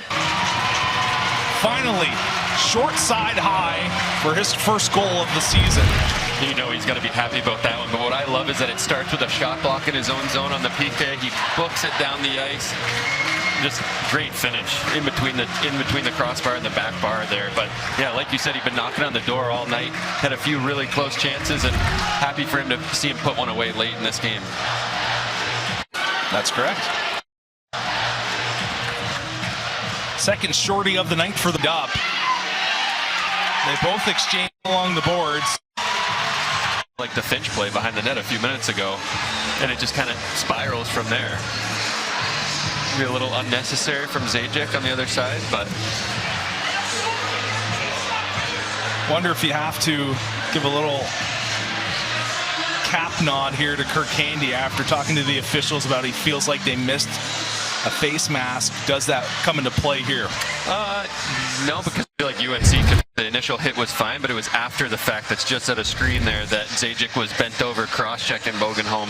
Speaker 3: Finally, short side high for his first goal of the season.
Speaker 2: You know he's got to be happy about that one, but what I love is that it starts with a shot block in his own zone on the PK. He books it down the ice. Just great finish in between the crossbar and the back bar there. But yeah, like you said, he'd been knocking on the door all night. Had a few really close chances, and happy for him to see him put one away late in this game.
Speaker 3: That's correct. Second shorty of the night for the dub. They both exchange along the boards.
Speaker 2: Like the Finch play behind the net a few minutes ago, and it just kind of spirals from there. Maybe a little unnecessary from Zajic on the other side, but
Speaker 3: wonder if you have to give a little cap nod here to Kirk Handy after talking to the officials about he feels like they missed a face mask. Does that come into play here?
Speaker 2: No, because I feel like UNC, the initial hit was fine, but it was after the fact that's just at a screen there that Zajic was bent over cross-checking Bogenholm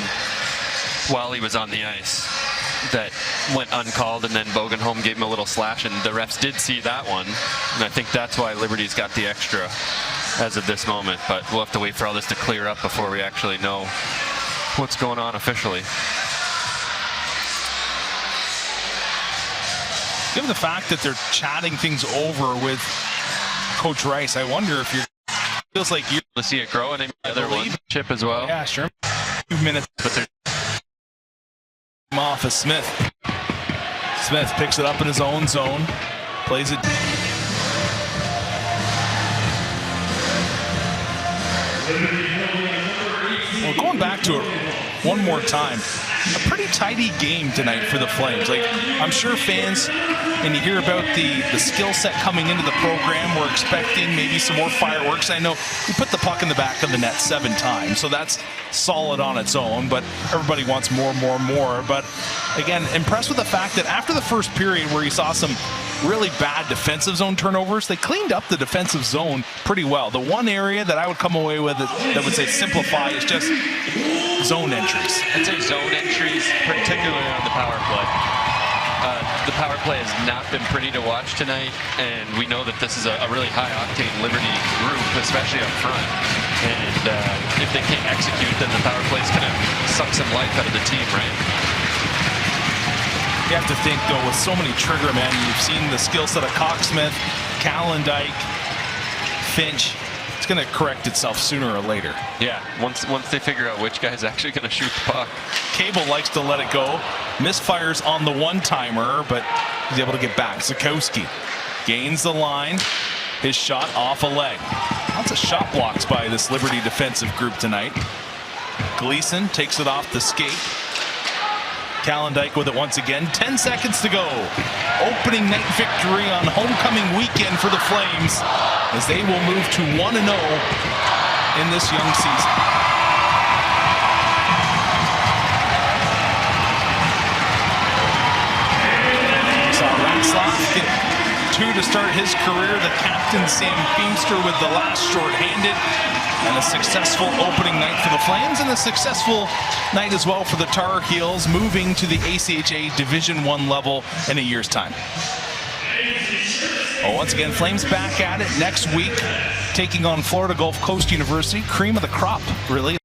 Speaker 2: while he was on the ice. That went uncalled, and then Bogenholm gave him a little slash, and the refs did see that one, and I think that's why Liberty's got the extra as of this moment, but we'll have to wait for all this to clear up before we actually know what's going on officially.
Speaker 3: Given the fact that they're chatting things over with Coach Rice, I wonder if you're feels like you
Speaker 2: to see it grow, and another one chip as well.
Speaker 3: Yeah, sure. 2 minutes, but they're off of Smith. Smith picks it up in his own zone, plays it. Well, going back to it one more time, a pretty tidy game tonight for the Flames. Like, I'm sure fans, and you hear about the skill set coming into the program, we're expecting maybe some more fireworks. I know we put the puck in the back of the net 7 times, so that's solid on its own, but everybody wants more. But again, impressed with the fact that after the first period where you saw some really bad defensive zone turnovers, they cleaned up the defensive zone pretty well. The one area that I would come away with that would say simplify is just zone entries.
Speaker 2: I'd say zone entries, particularly on the power play. The power play has not been pretty to watch tonight, and we know that this is a really high-octane Liberty group, especially up front. And if they can't execute, then the power plays kind of suck some life out of the team, right?
Speaker 3: You have to think, though, with so many trigger men, you've seen the skill set of Cocksmith, Calendike, Finch. It's going to correct itself sooner or later.
Speaker 2: Yeah, once they figure out which guy's actually going to shoot the puck.
Speaker 3: Cable likes to let it go. Misfires on the one-timer, but he's able to get back. Zukowski gains the line. His shot off a leg. Lots of shot blocks by this Liberty defensive group tonight. Gleason takes it off the skate. Calendike with it once again. 10 seconds to go. Opening night victory on homecoming weekend for the Flames as they will move to 1-0 in this young season. We saw Ratzlaff get 2 to start his career. The captain, Sam Beamster, with the last shorthanded. And a successful opening night for the Flames, and a successful night as well for the Tar Heels, moving to the ACHA Division I level in a year's time. Oh, once again, Flames back at it next week, taking on Florida Gulf Coast University. Cream of the crop, really.